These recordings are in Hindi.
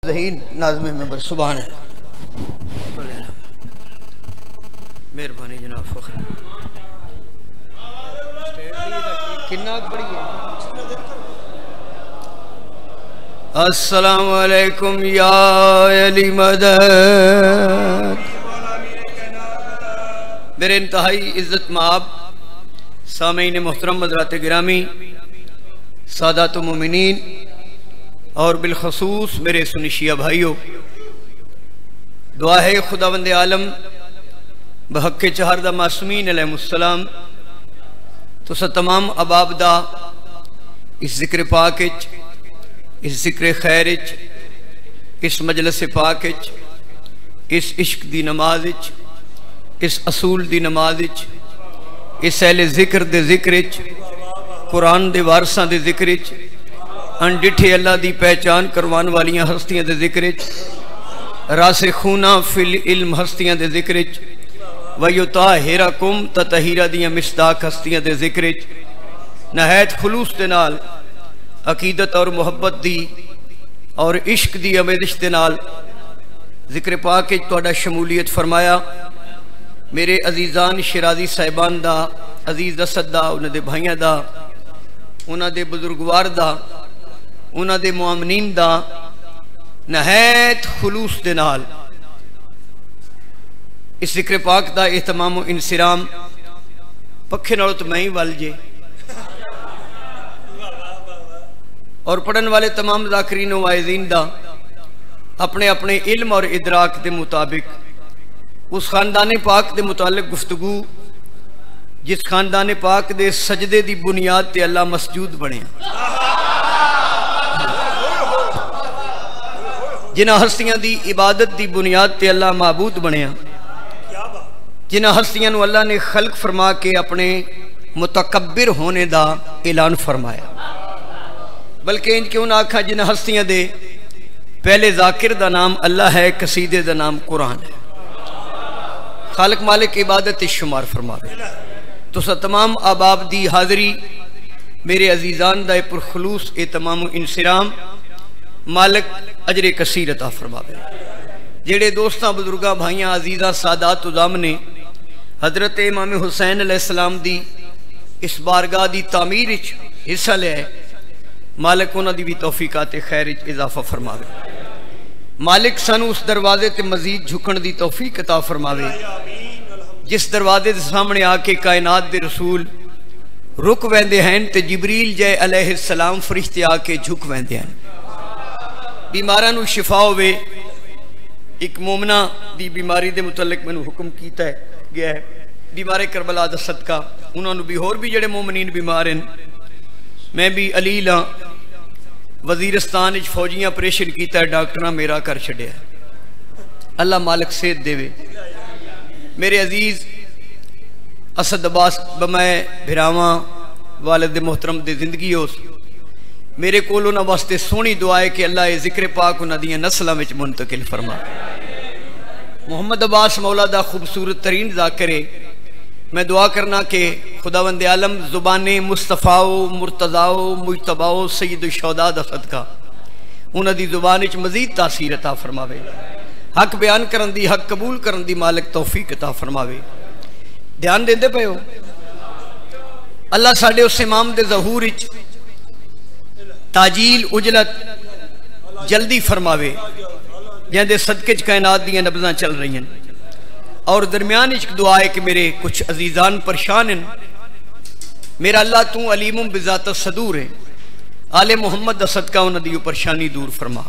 ज़हीन नाज़्मे में सुभान है। मेहरबानी जनाब फ़ख्र किन्ना बड़ी है। अस्सलामु अलैकुम या अली मदद। मेरे इंतहाई इज़्ज़त माब सामीन मोहतरम हज़रात गिरामी सादात मोमिनीन और बिलखसूस मेरे सुनिशिया भाइयों, दुआ है खुदावंद आलम बहक़ चहारदा मासूमीन अलैहिमुस्सलाम तुसा तमाम अबाब दा इस जिक्र पाक इस जिक्र खैर इस मजलस पाक इस इश्क दी नमाज इस असूल दी नमाज इस अहले जिक्र दे जिक्र कुरान दे वारसां दे जिक्र अनडिठे अल्लाह दी पहचान करवाने वालियां हस्तियां दे जिक्र रासे खूना फिल इल्म हस्तियां दे जिक्र वयुताहिरकुम ततहीरा दियां मिसदाक हस्तियां दे जिक्र नहायत खुलूस दे नाल अकीदत और मुहब्बत दी और इश्क दी अमेदिश दे नाल जिक्र पाक तुहाडा शमूलियत फरमाया। मेरे अजीजान शिराजी साहिबान दा अजीज असद दा उन्हां दे भाइयां दा उन्हां दे बुजुर्गवार दा उन्हां दे मुआमिनीन दा नहायत खुलूस दे नाल इस जिक्र पाक दा एहतमाम इंसिराम पखे नालों तो मैं ही वल जे और पढ़न वाले तमाम ज़ाकिरीन वाइज़ीन दा अपने अपने इल्म और इदराक के मुताबिक उस खानदान पाक के मुतालिक गुफ्तगू जिस खानदान पाक के सजदे की बुनियाद ते अल्लाह मसजूद बने, जिन्हां हस्तियां दी इबादत की बुनियाद ते अल्लाह माबूद बनया, जिन्हां हस्तियां नूं अल्लाह ने खल्क फरमा के अपने मुतकब्बिर होने का ऐलान फरमाया। बल्कि इंज क्यों ना आखा जिन्हां हस्तियां दे पहले जाकिर का नाम अल्लाह है, कसीदे का नाम कुरान है। खालिक मालिक इबादत शुमार फरमावे। तो तमाम अहबाब दी हाज़री मेरे अजीजान दा पुरखलूस ए तमाम इंसिराम मालिक अजरे कसीर अता फरमावे। जेड़े दोस्तां बुजुर्गां भाइयां अजीज़ां सादात उज़ाम ने हज़रत इमाम हुसैन अलैहिस्सलाम दी इस बारगाह दी तामीर हिस्सा लिया है, मालिक उन्हां दी भी तौफीकात खैर इजाफा फरमावे। मालिक सानू उस दरवाजे ते मजीद झुकण दी तौफीक अता फरमावे जिस दरवाजे के सामने आके कायनात दे रसूल रुक वेंदे हैं ते जिबरील जय अलैहिस्सलाम फरिश्ते आके झुक वेंदे हैं। बीमारां नूं शिफा होवे। एक मोमना दी बीमारी दे मुतल्लिक मैनू हुक्म कीता है गया है बीमारे करबला दा सदका उन्होंने भी होर भी जेड़े मोमनीन बीमार हैं। मैं भी अलील हाँ, वजीरस्तान फौजियां ऑपरेशन किया, डॉक्टर मेरा कर छड्या। अल्लाह मालिक सेहत देवे। मेरे अजीज असद अब्बास बमै भिरावां वालिद मोहतरम दी जिंदगी उस मेरे को उन्होंने वास्ते सोहनी दुआ है कि अल्लाह ये जिक्र पाक उन्हां दियां नस्लां विच मुंतकिल फरमा। मोहम्मद अब्बास मौला दा खूबसूरत तरीन ज़ाकिर मैं दुआ करना कि खुदावंद आलम ज़ुबाने मुस्तफ़ाओ मुर्तज़ाओ मुजतबाओ सैयद शौदा दा सदका उन्हां दी ज़ुबान विच मज़ीद तासीर अता फरमावे। हक बयान करन दी हक कबूल करन दी मालिक तौफीक अता फरमावे। ध्यान देंदे पे हो। अल्लाह साडे उस इमाम दे ज़हूर विच ताजील उजलत जल्दी फरमावे जिहदे सदके च कायनात दियां नब्ज़ां चल रही हैं। और दरम्यान एक दुआ है कि मेरे कुछ अजीजान परेशान हैं। मेरा अल्लाह तू अलीमुम बिज़ात सदूर है, आले मुहम्मद दा सदका उन्हां दी परेशानी दूर फरमा।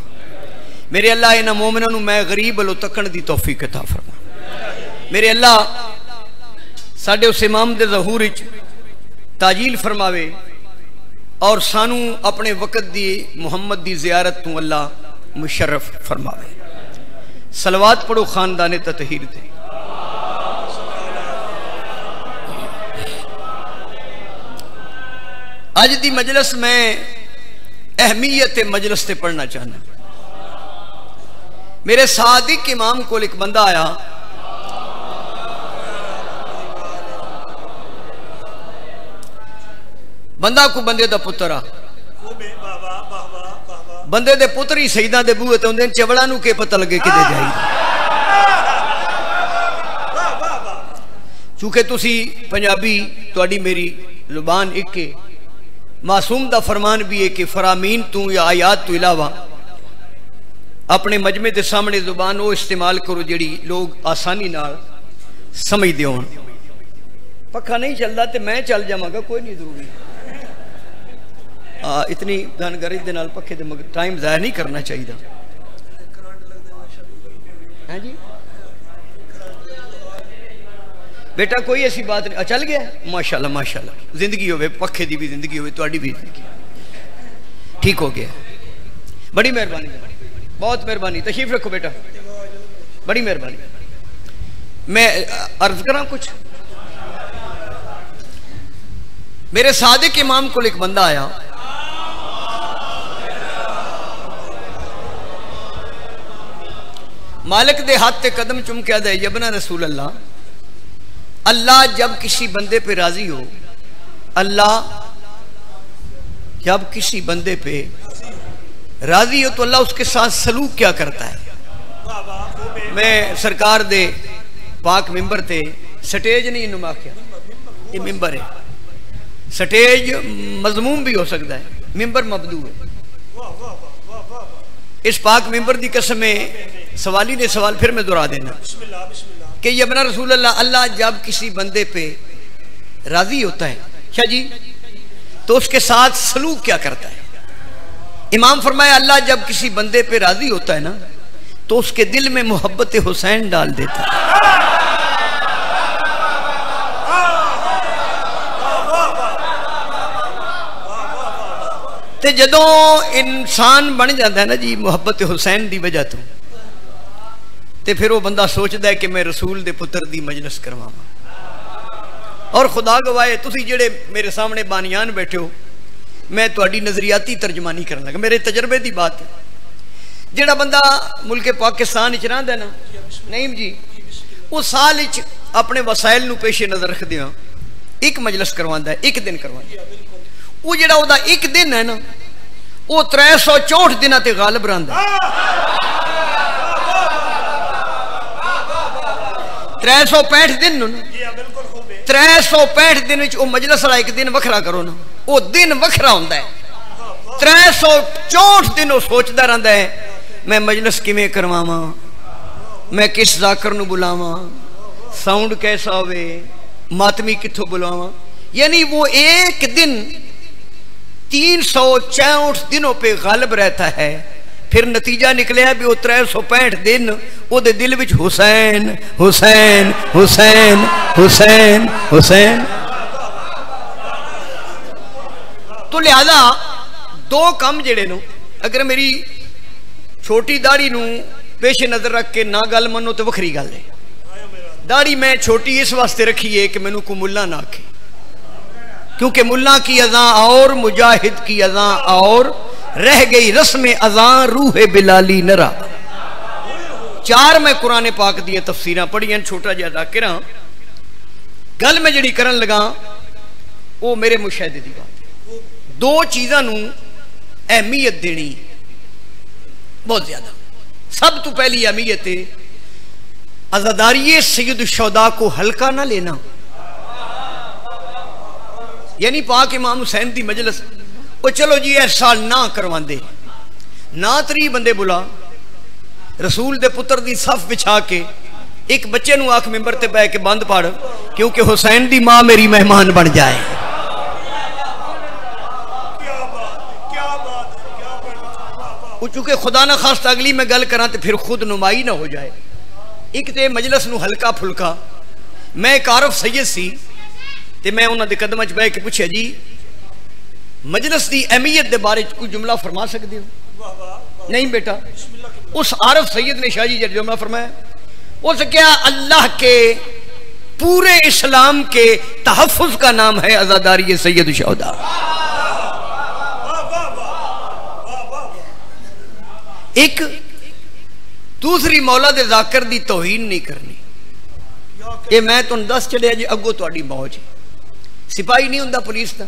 मेरे अल्लाह इन्हां मोमिनां नूं मैं गरीब अलो तकण दी तौफीक अता फरमा। मेरे अल्लाह साडे उस इमाम दे ज़हूर विच ताजील फरमावे और सानू अपने वक़्त दी मुहम्मद दी ज़ियारत तू अल्लाह मुशर्रफ फरमावे। सलवात पढ़ो खानदाने ततहीर दे। अज दी मजलिस में अहमियत मजलिस से पढ़ना चाहना। मेरे सादिक इमाम को एक बंदा आया, बंदा को बंदे दा पुत्र आ, बंदे दे पुत्र ही शहीदां दे बूहे ते हुंदे, चवड़ा नूं के पता लगे किते जाई। चूंकि तुसी पंजाबी, तुहाडी मेरी जुबान एक है, मासूम दा फरमान भी है कि फरामीन तू या आयात तो इलावा अपने मजमे के सामने जुबान वो इस्तेमाल करो जिहड़ी लोग आसानी नाल समझदे होण। पक्खा नहीं चलता तो मैं चल जावांगा, कोई नहीं जरूरी। इतनी जानकारी दे नाल पक्खे दे मगर टाइम ज़ाया नहीं करना चाहिए। हैं जी बेटा कोई ऐसी बात नहीं, चल गया माशाल्लाह माशाल्लाह। जिंदगी होवे, पक्खे दी भी जिंदगी होवे, तुहाडी भी जिंदगी ठीक हो गया। बड़ी मेहरबानी, बहुत मेहरबानी। तशरीफ रखो बेटा, बड़ी मेहरबानी। मैं अर्ज करा कुछ। मेरे सादिक इमाम को एक बंदा आया, मालिक दे हाथ ते कदम चुम के आदा यबना रसूल अल्लाह, अल्लाह जब किसी बंदे पे राजी हो, अल्लाह जब किसी बंदे पे राजी हो तो अल्लाह उसके साथ सलूक क्या करता है। मैं सरकार दे पाक मिंबर ते स्टेज नहीं इन्हों आख्या, ये मिंबर है। स्टेज मजमूम भी हो सकता है, मिंबर मबदू है। इस पाक मिंबर की कसम में सवाली ने सवाल फिर मैं दोहरा देना कि यबना रसूल अल्लाह, अल्लाह जब किसी बंदे पे राजी होता है शाह जी तो उसके साथ सलूक क्या करता है। इमाम फरमाया अल्लाह जब किसी बंदे पे राजी होता है ना तो उसके दिल में मोहब्बत हुसैन डाल देता है। ते जदों इंसान बन जाता है ना जी मुहब्बत हुसैन की वजह तो फिर वो बंदा सोचता है कि मैं रसूल दे पुत्र दी मजलिस करवावां। और खुदा गवाए तुसी जेड़े मेरे सामने बानियान बैठे हो, मैं तुहाडी नजरियाती तर्जमानी करन लगा, मेरे तजर्बे की बात है। जेड़ा बंदा मुल्क पाकिस्तान च रहिंदा ना नहीं जी, वो साल च अपने वसाइल नूं पेशे नज़र रखदे हो एक मजलिस करवांदा है, एक दिन करवांदा है। वो जेड़ा ओदा एक दिन है ना वो 364 दिनां ते गालिब रहिंदा है। 365 दिन 365 दिन मजलिस वाला एक दिन वखरा करो ना, वो दिन वखरा होंदा है। 364 दिन वो सोचता रहता है मैं मजलिस किवें करवावां, मैं किस जाकर नूं बुलावां, साउंड कैसा होवे, मातमी कित्थों बुलावां। यानी वो एक दिन 364 दिनों पे गालिब रहता है। फिर नतीजा निकलिया भी वो 365 दिन ओदे दिल विच हुसैन हुसैन हुसैन हुसैन हुसैन। तो लिहाजा दो काम जेड़े नो अगर मेरी छोटी दाढ़ी नूं पेश नजर रख के ना गल मनो तो वखरी गल है। दाढ़ी मैं छोटी इस वास्ते रखी है कि मैनू को मुल्ला ना आखे, क्योंकि मुल्ला की अज़ां और मुजाहिद की अज़ां और रह गई रस्म अज़ां रूह बिलाली नरा। 4 मैं कुरान पाक दी तफसीरां पढ़ियां, छोटा जिहा जाकिर हां। गल मैं जिहड़ी करन लगा वो मेरे मुशाहिदे दी बात है। 2 चीज़ां नूं अहमियत देनी बहुत ज्यादा। सब तो पहली अहमियत है अज़ादारी सैयद शुहदा को हल्का ना लेना। यानी पाक इमाम हुसैन दी मजलिस वो चलो जी इस साल ना करवांदे ना 3 बंदे बुला, रसूल दे पुत्र दी सफ बिछा के एक बच्चे नूं आख मिंबर ते बह के बंद पढ़ क्योंकि हुसैन दी मां मेरी मेहमान बन जाए। चूंकि खुदा ना खास्ता अगली मैं गल करा तो फिर खुद नुमाई ना हो जाए। एक तो मजलिस नूं हल्का फुल्का। मैं एक आरफ सैयद सी ते मैं उन्हां दे कदमां च बह के पुछया जी मजलिस की अहमियत के बारे कोई जुमला फरमा सकते हो? नहीं बेटा। उस आरफ सैयद ने शाह जी जब जुमला फरमाया उस क्या अल्लाह के पूरे इस्लाम के तहफ़्फ़ुज़ का नाम है अज़ादारी सैयद शुहदा। एक दूसरी मौला दे ज़ाकिर दी तौहीन नहीं करनी। ये मैं तुहानूं दस चलिया जी अगों तुहाडी मौज। सिपाही नहीं हुंदा पुलिस दा,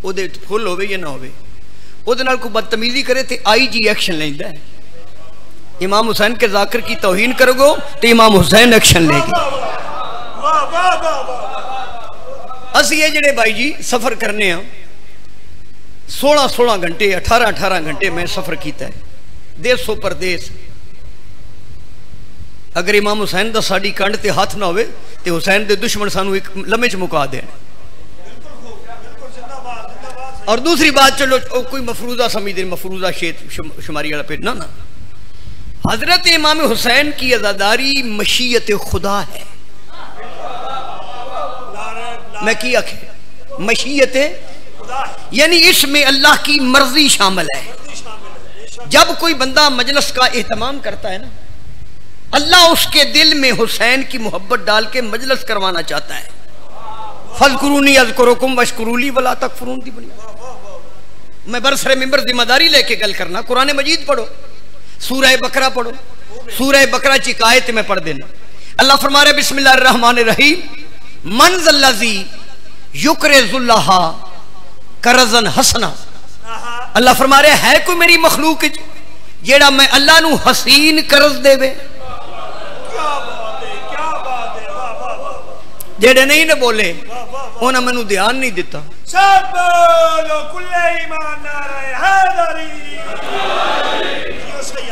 ओदे फुल होवे या ना होवे, उहदे नाल कोई बदतमीजी करे तो IG एक्शन लेंदा है। इमाम हुसैन के जाकिर की तौहीन करोगे तो इमाम हुसैन एक्शन लेगी। असी ये जड़े भाई जी सफर करने 16-16 घंटे 18-18 घंटे में सफर किया है देशों परदेश। अगर इमाम हुसैन का साड़ी कंड ते हाथ ना हो तो हुसैन के दुश्मन सानू एक लम्हे च मुका देन। और दूसरी बात चलो कोई मफरूजा समझते मफरूजा शेत शुमारी वाला पेट ना ना। हजरत इमाम हुसैन की अज़ादारी मशीयत खुदा है। मैं की आखे मशीयत यानी इसमें अल्लाह की मर्जी शामिल है। जब कोई बंदा मजलिस का एहतमाम करता है ना, अल्लाह उसके दिल में हुसैन की मोहब्बत डाल के मजलिस करवाना चाहता है। फज़कुरूनी अज़कुरुकुम वशकुरूली वला तकफुरून दी बुनियाद। मैं बरसरे मिंबर जिम्मेदारी लेके गल करना। कुरान मजीद पढ़ो, सूरह बकरा पढ़ो। सूरह बकरा की आयत में पढ़ देना। अल्लाह फरमा रहे बिस्मिल्लाहिर रहमानिर रहीम मन ज़ल्लज़ी युक़रिज़ुल्लाह क़र्ज़न हसना। अल्लाह फरमा रहे है कोई मेरी मखलूक जेड़ा मैं अल्लाह नू हसीन कर्ज देवे। जेड़े नहीं ने बोले उन्हें मैनू ध्यान नहीं दिता।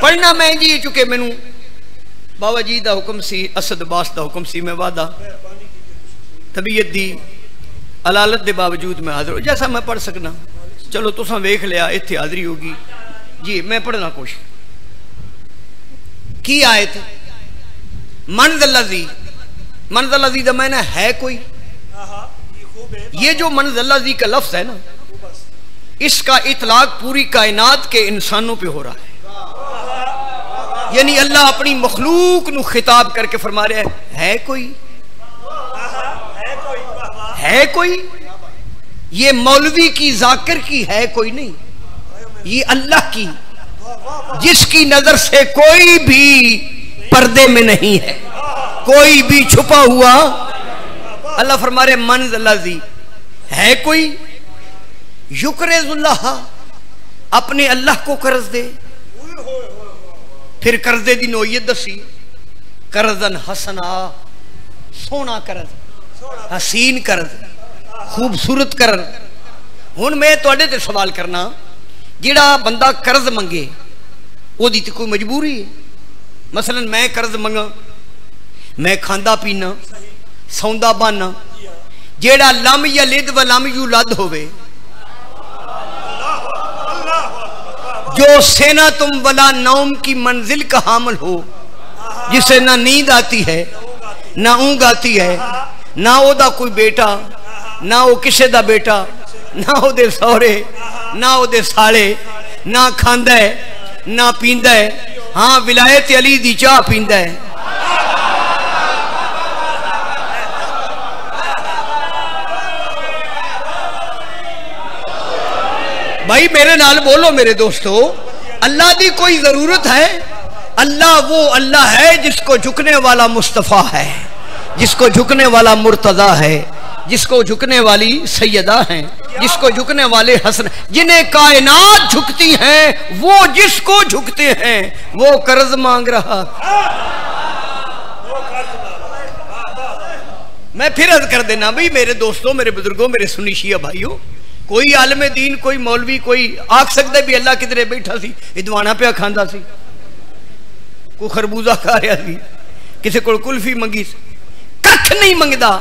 पढ़ना मैं जी चुके मैनू बाबा जी का हुक्म सी, असद बास का हुक्म सी। मैं वादा तबीयत दी अलालत के बावजूद मैं हाजिर हो जैसा मैं पढ़ सकना। चलो तुसा वेख लिया इत्थे हाजरी होगी जी। मैं पढ़ना कोशिश की आयत मन ज़ल्लज़ी। मन ज़ल्लज़ी का मैंने है कोई। ये जो मन ज़ल्लज़ी का लफ्ज़ है ना, इसका इतलाक पूरी कायनात के इंसानों पे हो रहा है। यानी अल्लाह अपनी मखलूक नू खिताब करके फरमा रहा है कोई, है कोई। ये मौलवी की जाकिर की है कोई नहीं, ये अल्लाह की जिसकी नजर से कोई भी पर्दे में नहीं है, कोई भी छुपा हुआ। अल्लाह फरमा रहे मन ज़ल्लज़ी है कोई युक़रिज़ुल्लाह अपने अल्लाह को कर्ज दे। फिर कर्जे की नोयत दसी कर्ज़न हसना सोना कर्ज, हसीन कर्ज, खूबसूरत कर्ज। हुण मैं तुहाडे ते सवाल करना जिहड़ा बंदा कर्ज मंगे ओदी ते कोई मजबूरी है। मसलन मैं कर्ज मंगा, मैं खांदा पीना सौंदा बहाना, जेड़ा लम या लिद व लम यू लद होवे, जो सेना तुम वला नौम की मंजिल का हामिल हो, जिसे ना नींद आती है ना ऊँग आती है, ना ओदा कोई बेटा ना वो किसे दा बेटा, ना ओदे सौरे ना ओदे साले, ना खांदा है ना पींदा है। हाँ विलायत अली दी चाह पींदा है। भाई मेरे नाल बोलो मेरे दोस्तों, अल्लाह की कोई जरूरत है? अल्लाह वो अल्लाह है जिसको झुकने वाला मुस्तफ़ा है, जिसको झुकने वाला मुर्तज़ा है, जिसको झुकने वाली सैयदा हैं, जिसको झुकने वाले हसन, जिन्हें कायनात झुकती हैं, वो जिसको झुकते हैं वो कर्ज मांग रहा। मैं फिर अर्ज कर देना भाई मेरे दोस्तों, मेरे बुजुर्गों, मेरे सुन्नी शिया भाइयों, कोई आलम दीन कोई मौलवी कोई आख सकता भी अल्लाह किधरे बैठा सी इदवाना पिया खांदा सी, कोई खरबूजा खा रहा सी, किसी को कुल्फी मंगी, कख नहीं मंगदा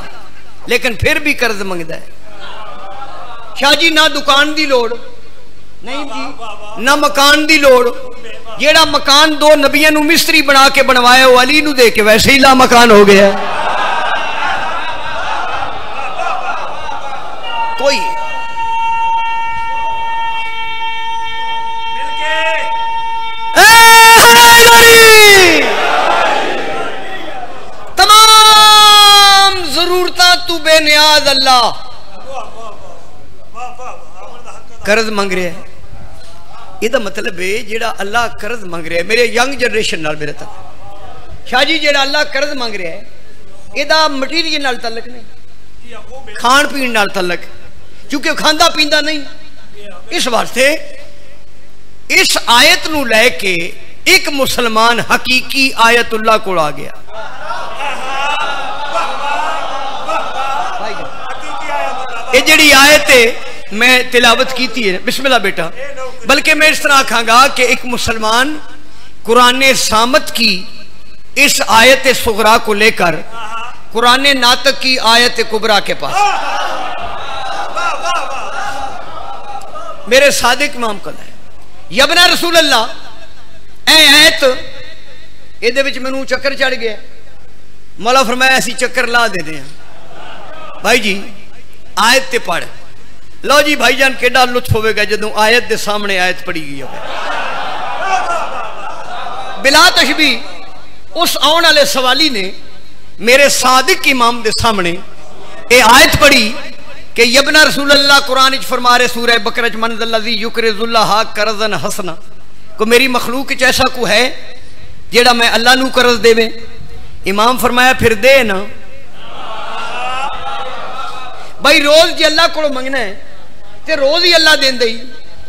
लेकिन फिर भी कर्ज मंगदा है। शाह जी ना दुकान दी लोड़ नहीं जी, ना मकान दी लोड़। जेड़ा मकान दो नबियां नू मिस्त्री बना के बनवाया वो अली नू दे के वैसे ही ला मकान हो गया। कोई तमाम जरूरता तू बेनियाज अल्लाह कर्ज मंग रहा है। यदा मतलब है जेड़ा अल्लाह कर्ज मंग रहा है, मेरे यंग जनरेशन नाल मेरे तक शाह जी जेड़ा अल्लाह कर्ज मंग रहा है यदा मटीरियल नाल तलक नहीं, खान पीन नाल तलक, क्योंकि खांदा पींदा नहीं। इस वास्ते इस आयत नू लैके एक मुसलमान हकीकी आयतुल्लाह को आ गया। ये जिहड़ी आयत है मैं तिलावत की है, बिस्मिल्लाह बेटा, बल्कि मैं इस तरह आखांगा कि एक मुसलमान कुरान सामत की इस आयत सुगरा को लेकर कुरान नातक की आयत कुबरा के पास मेरे सादिक इमाम कल है यबना रसूल अल्लाह ए आयत ये मैनू चक्कर चढ़ गया। मौला फरमाया ऐसी चक्कर ला दे दें भाई जी आयत ते पढ़ लो जी भाईजान केड़ा लुत्फ होगा जदों आयत के सामने आयत पढ़ी गई हो बिला तशबी। उस आने वाले सवाली ने मेरे सादिक इमाम के सामने ये आयत पढ़ी कि यबना रसूल अल्लाह कुरान फरमा रहे सूरह बकरा मन ज़ल्लज़ी युक़रिज़ुल्लाह क़र्ज़न हसना को मेरी मखलूक ऐसा को है जेड़ा मैं अल्लाह नू कर्ज देवे। इमाम फरमाया फिर दे ना भाई रोज जी अल्लाह को मंगना है तो रोज ही अल्लाह देंदा ही।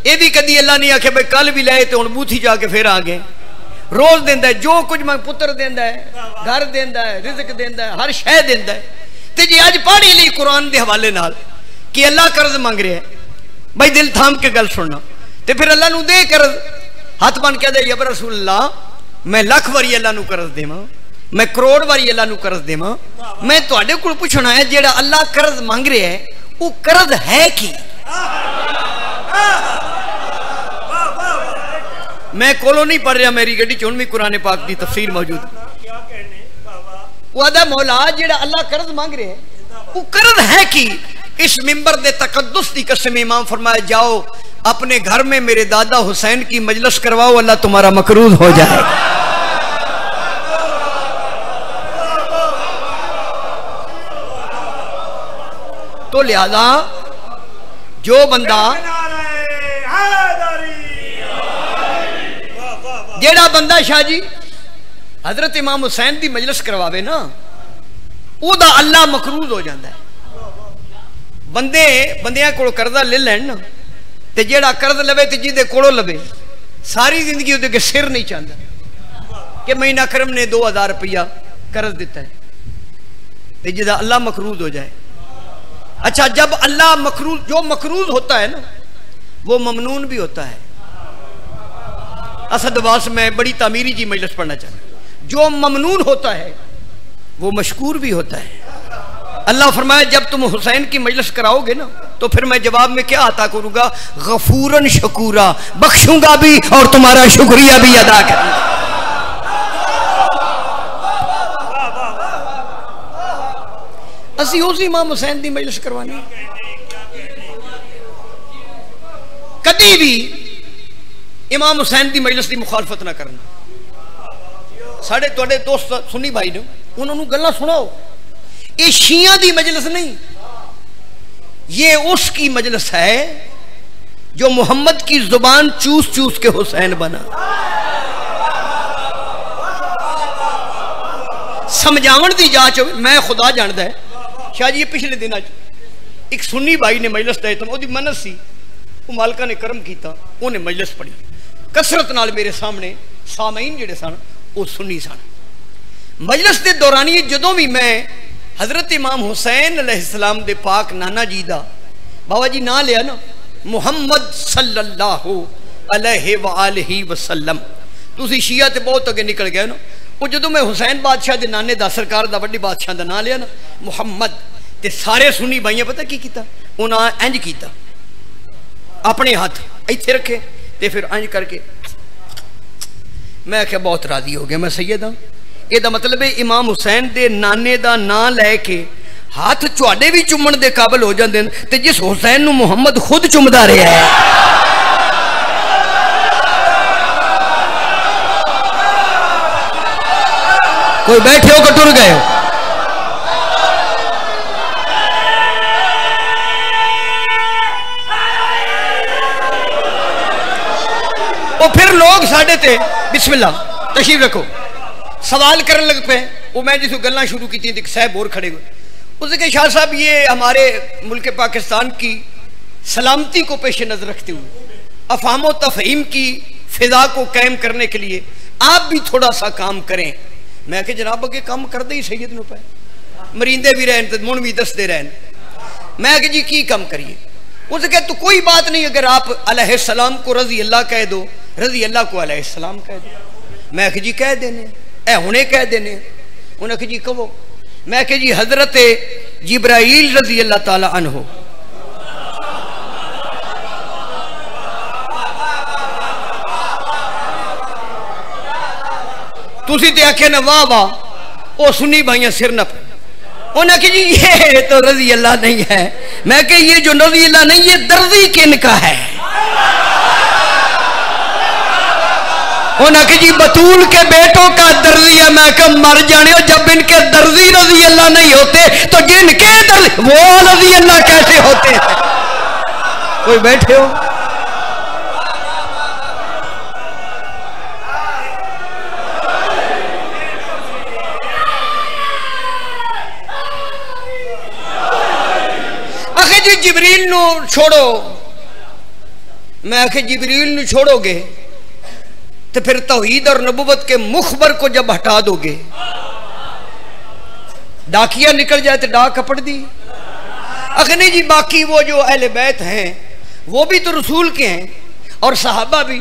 ये भी कदी अल्लाह नहीं आखे भाई कल भी लाए तो हुण बूथी जाके फिर आ गए। रोज देंदा है जो कुछ मैं पुत्र देंदा है घर देंदा है रिज़्क देंदा है हर शै देंदा है। ते जी अज पढ़ी ली कुरान के हवाले नाल कि अल्लाह कर्ज मंग रहा है भाई दिल थाम के गल सुनना तो फिर अल्लाह नू दे कर्ज हाथ बन के दे या रसूल अल्लाह मैं लख वारी अल्लाह नू कर्ज देवां मैं करोड़ वारी अल्लाह नू कर्ज देवां। मैं तुहाडे कोल पुछना है जेड़ा अल्लाह कर्ज मंग रहा है वो कर्ज है की? मैं कोलो नहीं पढ़ रहा मेरी गड्डी चुन भी कुरान पाक की तफसीर मौजूद। वो आदा मौला जेड़ा अल्लाह कर्ज मांग रहे है वो कर्ज है कि? इस मिंबर दे तकद्दुस की कसम इमाम फरमाया जाओ अपने घर में मेरे दादा हुसैन की मजलिस करवाओ अल्लाह तुम्हारा मकरूज हो जाएगा। तो लिहाजा जो बंदा जेड़ा बंदा शाह जी हजरत इमाम हुसैन की मजलिस करवावे ना उदा अल्लाह मकरूज हो जाता है। बंदे बंदियां को कर्जा ले लैन ना ते जेड़ा कर्ज लवे ते जिदे कोलों लवे सारी जिंदगी उहदे के सिर नहीं चाहता कि महीना करम ने 2000 रुपया कर्ज दिता है ते जिदा अल्लाह मकरूज हो जाए। अच्छा जब अल्लाह मकरूज जो मकरूज होता है ना वो ममनून भी होता है। असद अब्बास में बड़ी तामीरी जी मजलिस पढ़ना चाहता जो ममनून होता है वो मशकूर भी होता है। अल्लाह फरमाया जब तुम हुसैन की मजलिस कराओगे ना तो फिर मैं जवाब में क्या अता करूंगा गफूरन शकूरा बख्शूंगा भी और तुम्हारा शुक्रिया भी अदा करूंगा। असी उस इमाम हुसैन की मजलिस करवानी कदी भी इमाम हुसैन की मजलिस की मुखालफत ना करना। साढ़े तुहाडे दोस्त सुन्नी भाई ने उन्होंने गल्लां सुनाओ ये शिया की मजलिस नहीं ये उसकी मजलिस है जो मोहम्मद की जुबान चूस चूस के हुसैन बना। समझावन की जांच मैं खुदा जानता है शाह जी पिछले दिन एक सुन्नी भाई ने मजलिस दी तो वो मनत सी वो मालका ने करम किया उन्हें मजलिस पढ़ी कसरत नाल मेरे सामने सामईन जिहड़े सन वो सुन्नी सन। मजलिस के दौरानी जदों भी मैं हजरत इमाम हुसैन अलैहिस्सलाम दे पाक नाना जी दा बाबा जी ना लिया ना मुहम्मद सल्लल्लाहु अलैहि वालैहि वसल्लम तुसी शिया ते बहुत अगे निकल गए ना। वो जदों मैं हुसैन बादशाह दे नाने दा सरकार दा वड्डे बादशाह दा नाम लिया ना मुहम्मद ते सारे सुन्नी भाइयां पता की कीता उन्हें इंज कीता अपने हाथ इत्थे रखे ते फिर इंज करके मैं आख्या बहुत राजी हो गया मैं सैयद हाँ। यदा मतलब है इमाम हुसैन दे नाने दा नाम लैके हाथ चुहाडे भी चुमण दे काबिल हो जाते हैं ते जिस हुसैन नू मुहम्मद खुद चुमदा रहा है। कोई बैठे हो कि टुर गए हो? वो फिर लोग साढ़े ते बिस्मिल्लाह तशरीफ रखो सवाल करने लग पे। वो मैं जिस गल्लां शुरू की थी एक साहब और खड़े हुए उसने कहा शाह साहब ये हमारे मुल्क पाकिस्तान की सलामती को पेश नजर रखते हुए अफाम तफहीम की फिजा को कायम करने के लिए आप भी थोड़ा सा काम करें। मैं कि जनाब अगे काम करते ही सैयद नूं पे मरींदे भी रहन तो मुण भी दसते रहन। मैं कि जी की कम करिए? उसने कहा तो कोई बात नहीं, अगर आप अलैहिस्सलाम को रजी अल्लाह कह दो, रजी अल्लाह को अलैहिस्सलाम कह दो। मैं कि जी कह देने ए हुणे कह देने। उन्हें कि जी कहो। मैं कि जी हजरत जिब्राइल रजी अल्लाह ताला अन्हो तुसी ते आखे ना वाह वाह, ओ सुन्नी भाइयां सिर न पे। उन्हें कि जी ये तो रजी अल्लाह नहीं है। मैं कि ये जो रजी अल्लाह नहीं, ये दर्जी किनका है? उन्हें कि जी बतूल के बेटों का दर्जी है। मैं कहा मर जाने हो, जब इनके दर्जी रजी अल्लाह नहीं होते तो जिनके दर्जी वो रजी अल्लाह कैसे होते हैं? कोई बैठे हो? जिब्रील नू छोड़ो। मैं आखे जिब्रील नू छोड़ोगे तो फिर तौहीद और नबुवत के मुखबर को जब हटा दोगे, डाकिया निकल जाए तो डाक कपड़ दी। आखे नहीं जी, बाकी वो जो अहले बैत हैं वो भी तो रसूल के हैं और सहाबा भी।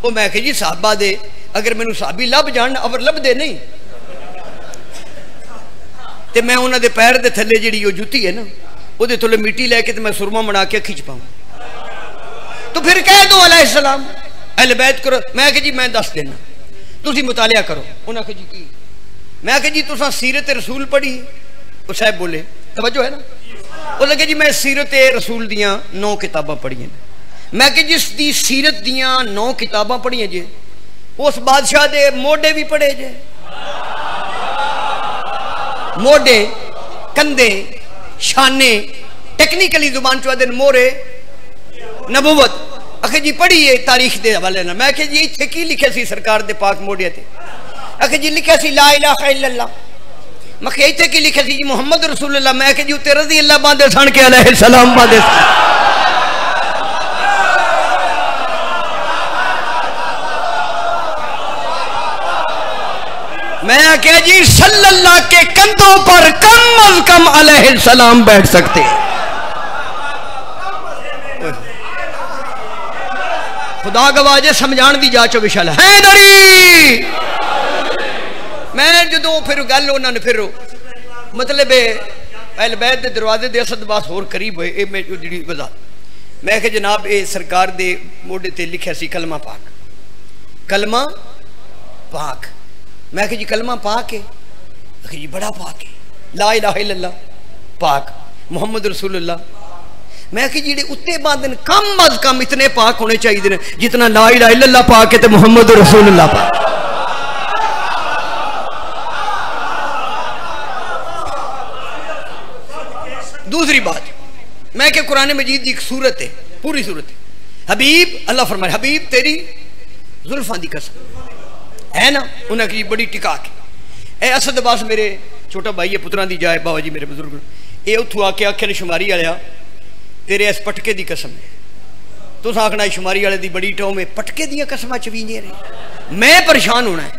वो मैं आखे जी सहाबा दे, अगर मैनू साहबी लभ जान अवर लभ दे नहीं तो मैं उन्होंने पैर के थले जी वो जुत्ती है ना, वो थोड़े मिट्टी लैके तो मैं सुरमा बना के खिंच पाऊं। तो फिर कह दो अलैहिस्सलाम अहले बैत करो। मैं जी मैं दस देना, तुसी मुतालिया करो। उन्हें जी की? मैं जी तुसा सीरत रसूल पढ़ी? वो साहब बोले तवज्जो है ना। वो लगे जी मैं सीरत रसूल दियां 9 किताबां पढ़ियां। मैं कि जिस दी सीरत दियां 9 किताबां पढ़ियां जे, उस बादशाह दे मोढे भी पढ़े जे, मोढे कंधे शाने, टेक्निकली जुबान चुआदे मोरे नबुवत। आखे जी पढ़िए तारीख के हवाले ना। मैं जी इत्थे की लिखे सी सरकार दे पाक मोढ़े ते? आखे जी लिखे सी ला इलाहा इल्लल्लाह। मैं इत्थे की लिखे सी जी मुहम्मद रसूलुल्लाह। मैं जी उत्ते रज़ी अल्लाह बांधे सन के अलैहिस्सलाम बांधे सन। मैं क्या जी सल्लल्लाह के कंधों पर कम अज कम अलैहिस्सलाम बैठ सकते। खुदा गवाजे समझाण दी जाचो विशाल है दरी। मैं जो फिर गल उन्होंने फिर मतलब अहले बैत दे दरवाजे दे असद बास होर करीब होए। मैं जी वजाहत मैं कि जनाब ये सरकार दे मोढे ते लिखिया सी कलमा पाक, कलमा पाक। मैं कि जी कलमा पाक है? जी बड़ा पाक है। ला इलाहा इल्लल्लाह पाक, मुहम्मद रसूलुल्लाह। मैं कि जी उत्ते बांधन कम अज कम इतने पाक होने चाहिए जितना ला इलाहा इल्लल्लाह पाक है तो मुहम्मद रसूलुल्लाह पाक। दूसरी बात, मैं कि कुरान मजीद की एक सूरत है, पूरी सूरत है। हबीब अल्लाह फरमाए हबीब तेरी जुल्फां दी कसम है ना। उन्हें की बड़ी टिका के ए असद अब्बास मेरे छोटा भाई है, पुत्रा दी जाए बाबा जी मेरे बुजुर्ग, ये उतों आके आखे ने शुमारी वाले तेरे इस पटके की कसम है। तुस आखना शुमारी वाले की बड़ी टोम है, पटके दियां कसमां चवीने रहे। मैं परेशान होना है।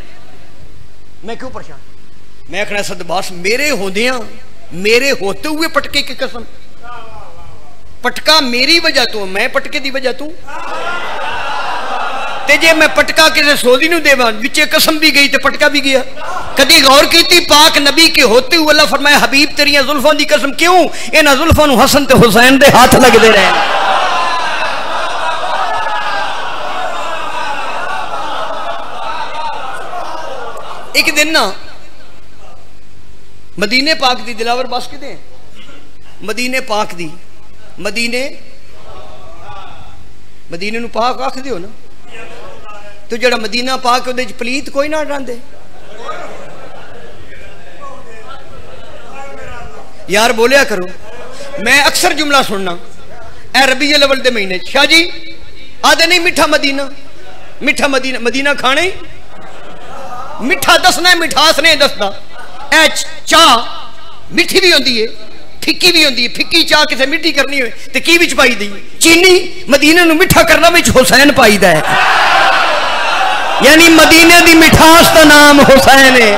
मैं क्यों परेशान? मैं आखना असद अब्बास मेरे होंदियां मेरे होते हुए पटके की कसम। पटका मेरी वजह तो, मैं पटके की वजह तू। ते जे मैं पटका किसी सोदी नूं देवां विचे कसम भी गई तो पटका भी गया। कदी गौर की पाक नबी के होते हुए अल्लाह फरमाया हबीब तेरियां जुल्फां दी कसम। क्यों? इन्हां जुल्फां नूं हसन ते हुसैन दे हाथ लगदे रहे। एक दिन ना मदीने पाक दी दिलावर बस किते मदीने पाक दी मदीने नूं पाक आख दिओ ना, तो जड़ा मदीना पाक उहदे च पलीत कोई ना डांदे। यार बोलिया करो। मैं अक्सर जुमला सुनना ए रबीउल अव्वल दे महीने शाह जी आदे नहीं मिठा मदीना, मिठा मदीना, मदीना खाने मिठा दसना, मिठास नहीं दसदा। ए चाह मिठी भी होंदी है फिक्की भी होंगी, फिक्की चाह किसी मिठी करनी हो तो की विच पाई दी चीनी, मदीने नूं मिठा करना विच हुसैन पाईदा है, यानी मदीने की मिठास का नाम हुसैन है।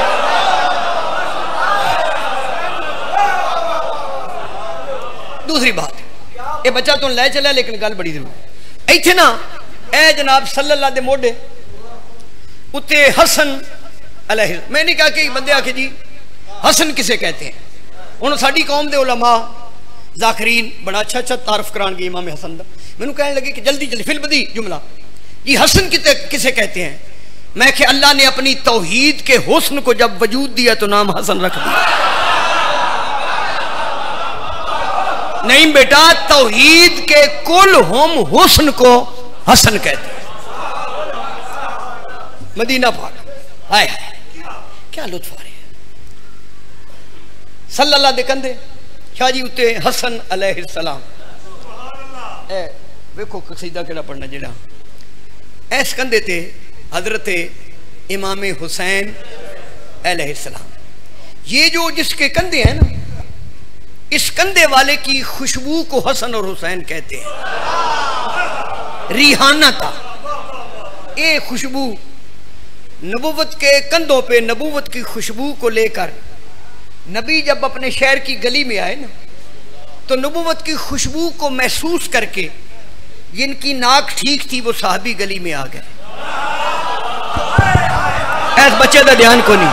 दूसरी बात, ये बच्चा तो लै चलिया लेकिन गल बड़ी जरूरी इत्थे ना, ए जनाब सल्लल्लाह दे मोढे उत्ते हसन अलैहि, मैं नहीं कहा कि बंदे आखे जी हसन किसे कहते हैं। हुण साडी कौम दे उलमा जाकिरीन बड़ा अच्छा अच्छा तारफ कराणगे इमाम हसन दा। मैनू कहने लगे कि जल्दी जल्दी फिल बदी जुमला ये हसन किसे कहते हैं। मैं कि अल्लाह ने अपनी तौहीद के हुस्न को जब वजूद दिया तो नाम हसन रख दिया। नहीं बेटा, तौहीद के कुल हम हुस्न को हसन कहते हैं। मदीना पाक, हाय हाय क्या लुत्फ आ रहा है। सल्लल्लाह दे कंधे शाह जी उत्ते हसन अलैहिस्सलाम, ए वेखो कसीदा केड़ा पढ़ना जेड़ा इस कंधे ते हजरत इमाम हुसैन अलैहिस्सलाम। ये जो जिसके कंधे हैं ना, इस कंधे वाले की खुशबू को हसन और हुसैन कहते हैं। रिहाना था ये खुशबू, नबूवत के कंधों पे नबूवत की खुशबू को लेकर नबी जब अपने शहर की गली में आए ना, तो नबूवत की खुशबू को महसूस करके जिनकी नाक ठीक थी वो साहबी गली में आ गए। ऐस बच्चे का ध्यान को नहीं,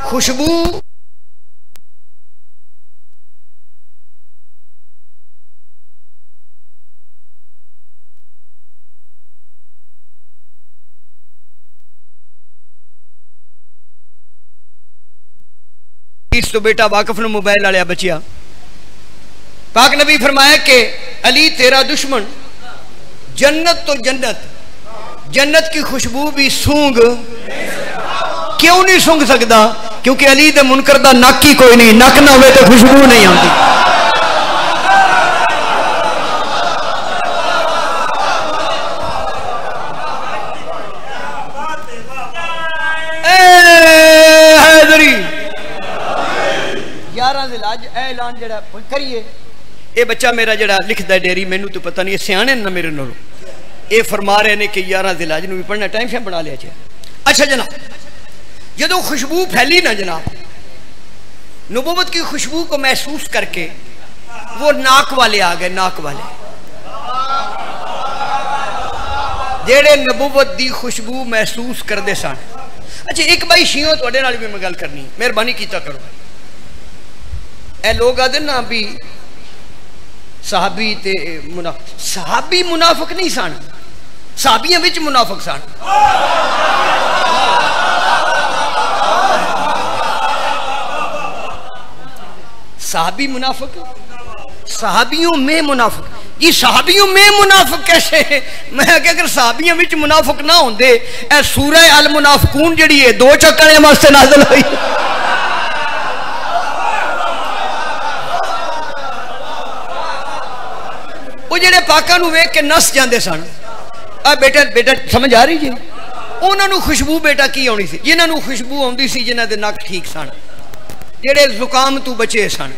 खुशबू तो बेटा वाकफ ने मोबाइल वाले बचिया पाक नबी फरमाया कि अली तेरा दुश्मन जन्नत तो जन्नत, जन्नत की खुशबू भी सूंघ क्यों नहीं सूंघ सकता? क्योंकि अली दे मुनकर दा नक ही कोई नहीं, नक ना हो तो खुशबू नहीं आती। ऐलान जड़ा करिए, ये बच्चा मेरा जड़ा लिखता डेरी, मैनू तो पता नहीं सियाने ना मेरे नालों, ये फरमा रहे ने कि 11 ज़िलहज नूं भी पढ़ना, टाइम से बना लिया। अच्छा जनाब, जदों खुशबू फैली ना जनाब, नबूवत की खुशबू को महसूस करके वो नाक वाले आ गए। नाक वाले जेड़े नबूवत की खुशबू महसूस करते सन। अच्छा एक भाई शियों तुहाडे नाल भी मैं गल करनी, मेहरबानी कीता करो। ए लोग आदे ना भी साहबी ते मुनाफिक, साहबी मुनाफिक नहीं सन, साहबियां विच मुनाफिक सन। साहबी मुनाफिक, साहबियों में मुनाफिक। ये साहबियों में मुनाफिक कैसे? मैं अगर साहबियां विच मुनाफिक ना होंदे, ए सूरह अल मुनाफिकून जिहड़ी है 2 चक्करे वास्ते नाज़िल हुई। वो जेडे पाकां नूं वेख के नस जाते सन। आ बेटा बेटा समझ आ रही जी? उन्होंने खुशबू बेटा की आनी सी, जिन्होंने खुशबू आती सी, जिन्हों के नक ठीक सन, जेडे जुकाम तो बचे सन,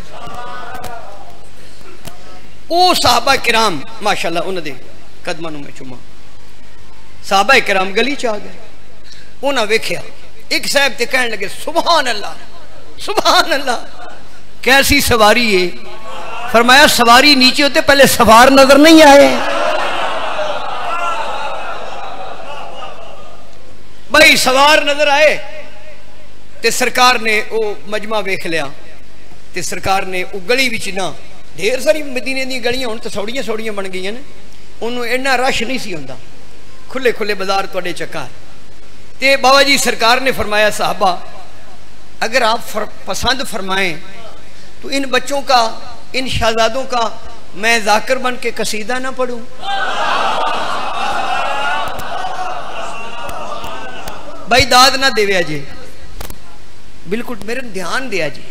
वो साहबा किराम माशाअल्लाह उन्होंने कदमां नूं मैं चुमा। साहबा किराम गली च आ गए, उन्हें वेख्या एक साहब ते कहने लगे सुभान अल्लाह सुभान अल्लाह, कैसी सवारी है। फरमाया सवारी नीचे होते पहले सवार नजर नहीं आए। भाई सवार नजर आए ते सरकार ने वो मजमा वेख लिया, ते सरकार ने वो गली विच ना ढेर सारी मदीने दी गलियां हुण तो सौड़ियां सौड़ियां बन गई ने, उन्होंने इन्ना रश नहीं सी हुंदा, खुले खुले बाजार तुहाडे चक्कर। ते बाबा जी सरकार ने फरमाया साहबा अगर आप पसंद फरमाएं तो इन बच्चों का, इन शहजादों का मैं जाकिर बन के कसीदा ना पढ़ूं। भाई दाद ना देवे जी, बिल्कुल मेरे ध्यान दिया जी।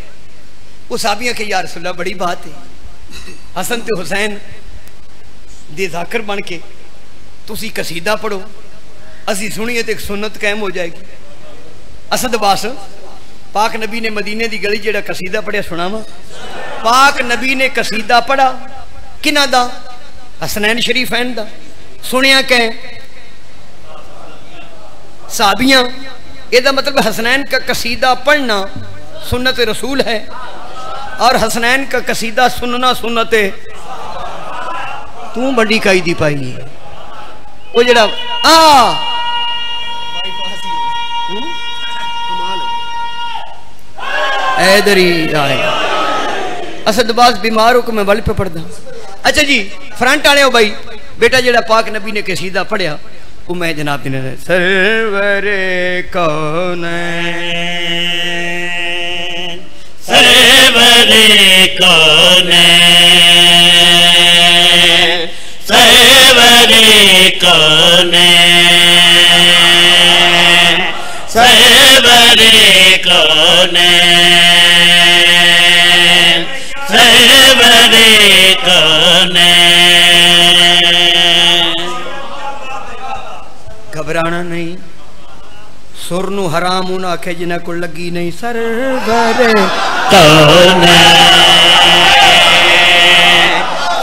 वो साहबियां के या रसूलल्लाह बड़ी बात है, हसन ते हुसैन दे जाकिर बन के तुसी कसीदा पढ़ो, असी सुनिए तो एक सुन्नत कायम हो जाएगी। असद अब्बास पाक नबी ने मदीने की गली जेड़ा कसीदा पढ़िया सुनावा। पाक नबी ने कसीदा पढ़ा किना दा? हसनैन शरीफैन दा। सुनिया कै? साहबियां। ਇਹਦਾ मतलब हसनैन का कसीदा पढ़ना सुन्नत रसूल है और हसनैन का कसीदा सुनना सुन्नत तू बड़ी काई दी पाई वो जड़ा इधर ही आए असदबाज बीमार हो मैं वल पे पढ़दा। अच्छा जी फ्रंट आने हो भाई बेटा जेड़ा पाक नबी ने कसीदा पढ़िया वो मैं जनाब ने सरवरे कौनैन सरवरे कौनैन सरवरे कौनैन सरवरे कौनैन सरवरे कौनैन। घबराना नहीं, सुर नू हराम उन्हें आखे जिन्हें को लगी नहीं। सरवरे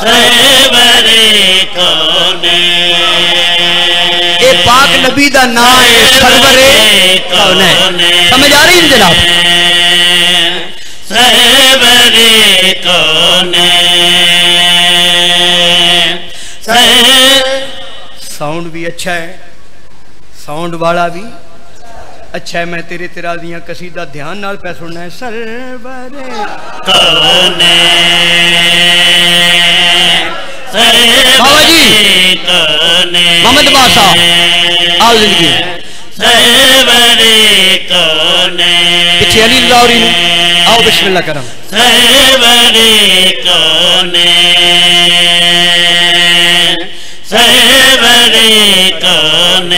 सरवरे कौनैन ये पाक नबी दा नाम है सरवरे कौनैन। समझ आ रही है जनाब? सरवरे कौनैन। साउंड भी अच्छा है, साउंड वाला भी अच्छा है। मैं तेरे तेरा दिया कसीदा ध्यान नाल पै सुनना है। सरवरे बाबा जी मोहम्मद बादशाह आओ जिंदगी पीछे अली लाहौरी आओ बिस्मिल्लाह करम। सरवरे कौनैन सरवरे कौनैन।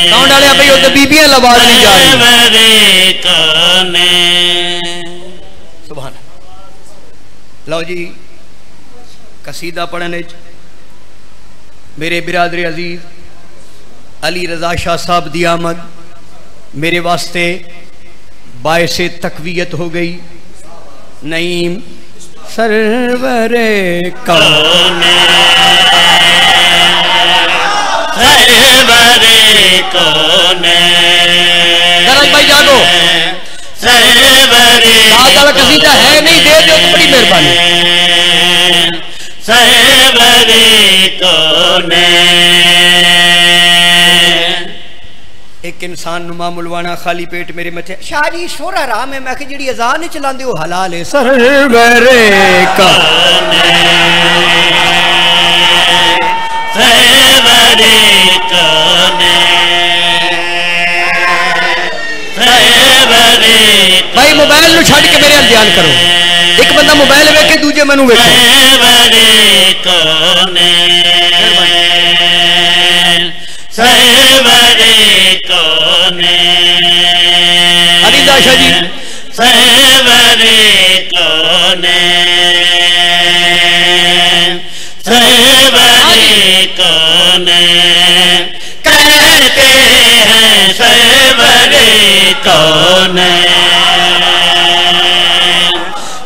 साउंड वाले भाई उधर बीबियां आवाज नहीं जा रही। सरवरे कौनैन। सुभान लो जी कसीदा पढ़ने मेरे बिरादर अजीज अली रजा शाह साहब दी आमद मेरे वास्ते बायसे तकवीयत हो गई। नईम सरवरे कौनैन सरवरे कौनैन। दरज भाई जागो सरवरे कसीदा है नहीं दे दो तो बड़ी मेहरबानी। सरवरे कौनैन। एक इंसान नुमा मुलवाना खाली पेट मेरे मचे शाह जी शोर आराम है। मैं जी अजान चलाते हो हलाल है। सरवरे सरवरे सरवरे भाई मोबाइल नु छड़ के मेरे ध्यान करो। एक बंदा मोबाइल वेखे दूजे मैनू वेखे। सरवरे कौनैन सरवरे कौनैन। अली दाशा जी सरवरे कौनैन सरवरे कौनैन। कहते हैं सरवरे कौनैन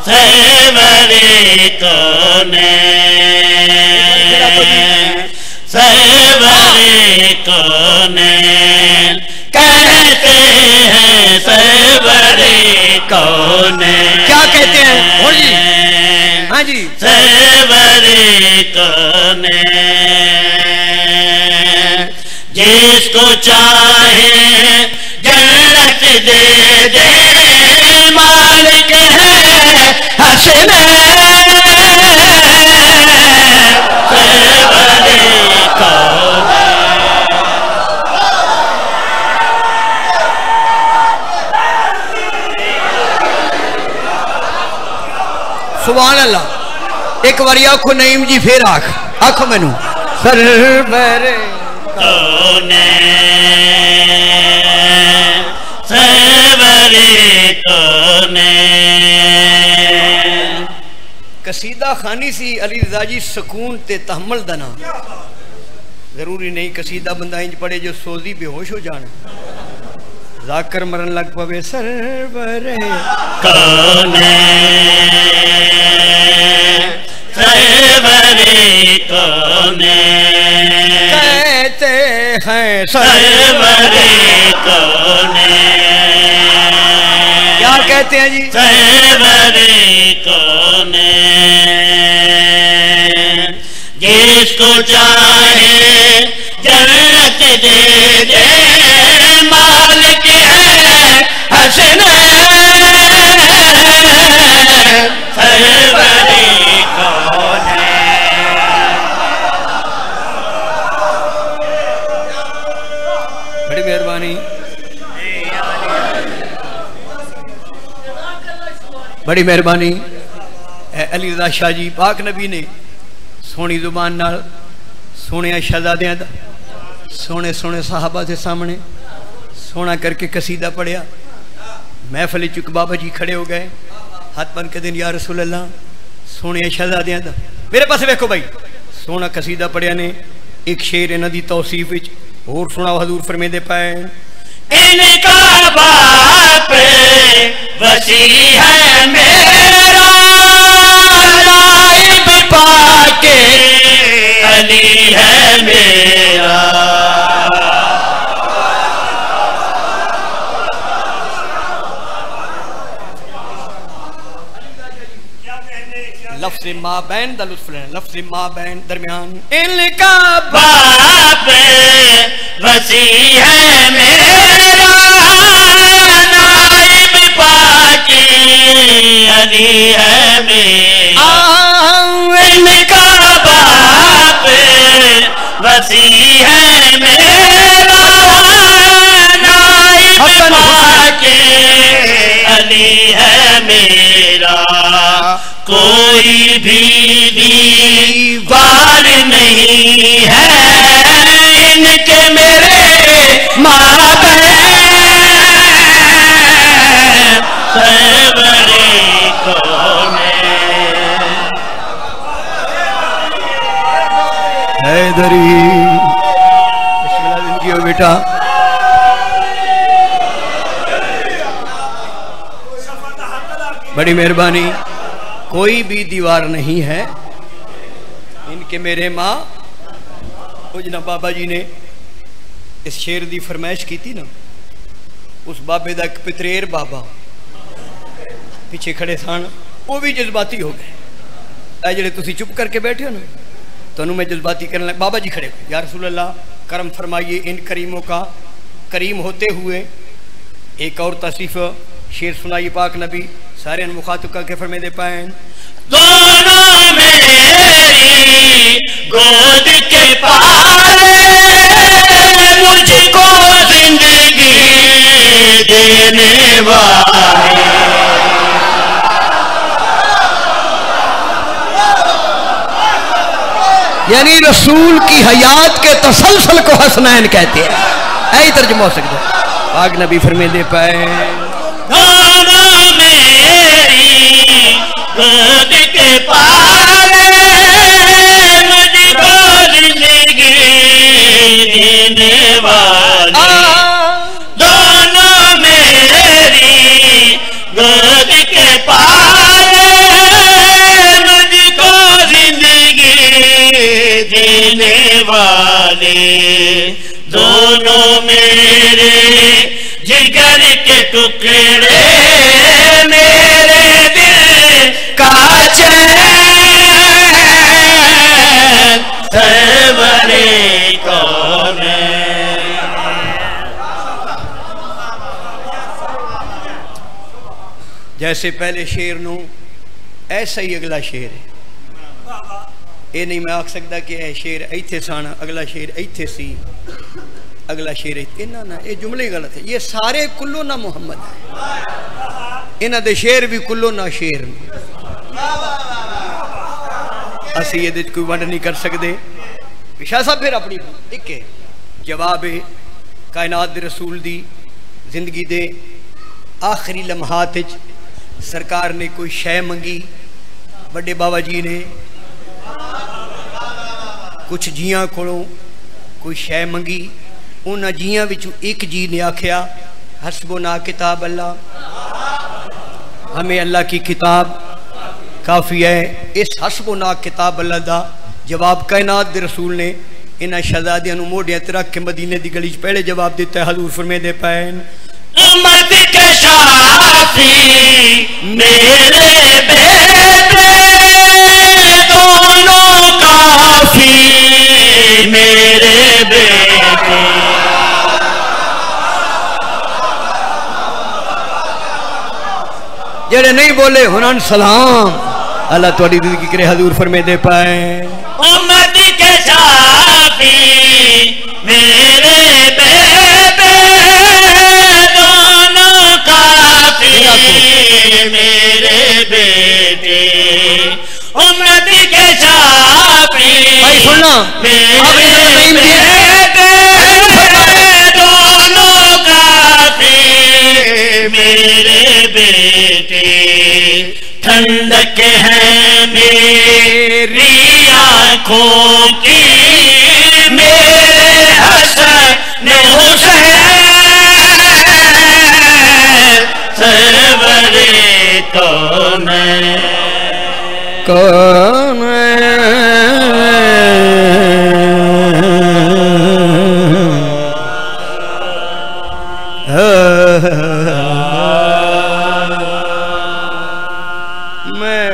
सरवरे कौनैन सरवरे कौनैन। कहते हैं सरवरे कौनैन। क्या कहते हैं? बोल जी। हाँ जी सरवरे कौनैन। जिसको चाहे जन्नत दे दे मालिक है हसनैन सरवरे कौनैन। सुभान अल्लाह। एक बारी आखो नईम जी फिर आखो मैनू सरवरे कौनैन सरवरे कौनैन। कसीदा खानी सी अली रजा जी सुकून ते तहम्मुल दा नाम। जरूरी नहीं कसीदा बंदा इंज पढ़े जो सोजी बेहोश हो जाना। जाकर मरन लग पवे सरवरे कौनैन सरवरे कौनैन कहते हैं सरवरे कौनैन क्या कहते हैं जी सरवरे कौनैन जिसको चाहे जन्नत दे दे मालिक है हसनैन सरवरे कौनैन। बड़ी मेहरबानी बड़ी मेहरबानी अली रज़ा शाह जी पाक नबी ने सोहनी जुबान नाल सोहने शहजादियां दा सोहने सोहने साहबा के सामने सोहना करके कसीदा पढ़िया। महफिल चुक बाबा जी खड़े हो गए हाथ बन के दिन या रसूल अल्लाह सोहने शहजादियां दा मेरे पास वेखो भाई सोहना कसीदा पढ़िया ने एक शेर इन्हां दी तौसीफ विच होर सुनाओ हजूर फरमांदे पाए इनका बाप वसी है मेरा नाइब पाके अली है मेरा। लफ्ज़ माँ बैन दा लुत्फ़ लेना लफ्ज़ माँ बैन दरमियान इनका बाप वसी है मेरा नाइब पाके अली है मेरा। इनका बाप वसी है मेरा नाइब पाके अली है मेरा। कोई भी दीवार नहीं है इनके मेरे माबैन सरवरे कौनैन। हैदरी बिस्मिल्लाह जिंदगी हो बेटा बड़ी मेहरबानी कोई भी दीवार नहीं है इनके मेरे माँ उजना बाबा जी ने इस शेर की फरमाइश की थी ना उस बाबे का एक पितरेर बाबा पिछे खड़े सन वो भी जज्बाती हो गए जे तुम चुप करके बैठे हो ना तो मैं जज्बाती करने लगा। बाबा जी खड़े या रसूल अल्लाह करम फरमाइए इन करीमों का करीम होते हुए एक और तसीफ शेर सुनाइए पाक नबी सारे मुखातिब करके फरमे दे पाए दोनों मेरी गोद के पाले मुझको जिंदगी देने वाले। यानी रसूल की हयात के तसलसल को हसनैन कहते हैं ऐ तर्जुमा हो सकता है पाक नबी फरमे दे पाए दोनों मेरी गोद के पाले मुझको जिंदगी देने वाले। दोनों मेरी गोद के पाले मुझको जिंदगी देने वाले। दोनों मेरे जिगर के टुकड़े मेरे दिल का चैन सरवरे कौनैन। जैसे पहले शेर नू ऐसा ही अगला शेर है ये नहीं मैं आख सकता कि यह शेर इत्थे सन अगला शेर इत्थे सी अगला शेर इन्ना ना ये जुमले गलत है ये सारे कुल्लो ना मुहम्मद है इन्हां दे शेर भी कुल्लो ना शेर असी ये कोई वंड नहीं कर सकते। शाह साहब फिर अपनी एक जवाब है कायनात दे रसूल दी जिंदगी दे आखिरी लम्हात सरकार ने कोई शय मंगी बड़े बाबा जी ने कुछ जियां कोलों कोई शय मंगी उन्होंने जियां विचों एक जी ने आख्या हस्बुना किताब अल्लाह, हमें अल्लाह की किताब काफ़ी है। इस हस्बुना किताब अल्लाह का जवाब कायनात दे रसूल ने इन्हां शहजादियां नूं मोढियां ते रख के मदीने की गली च पहले जवाब दिता है। हजूर फरमाते पे उम्मत के शाफी मेरे बेटे दोनों काफी मेरे बेटे। जेड़े नहीं बोले हुनन सलाम अल्लाह तुहाडी जिंदगी करे। हजूर फरमाते पे उम्मत के शाफी मेरे बेटे दोनों काफी मेरे बेटे। उम्मत के शाफी भाई सुनना मेरे बेटे दोनों काफी मेरे बेटे। ठंडक है मेरी आँखों की मेरे हसन हुसैन सरवरे कौन कौन मैं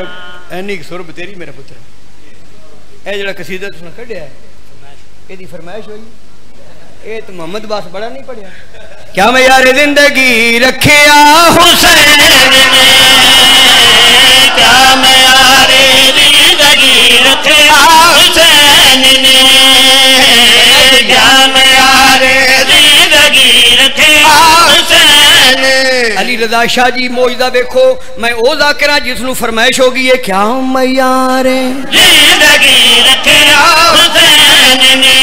एनी सुर बतेरी मेरा पुत्र ए जड़ा कसीदा तुसने कढ़िया है एदी फरमाइश हुई ये तो मोहम्मद बास बड़ा नहीं पढ़िया। क्या मैं यार जिंदगी रखिया हुसैन ने क्या मैं यारे जिंदगी रखिया हुसैन ने क्या मैं यारे जिंदगी रखिया हुसैन। अली रजा शाह जी मौजदा देखो मैं ओ जाकिरा जिसनू फरमाइश होगी है क्या मैं यार जिंदगी रखिया हुसैन ने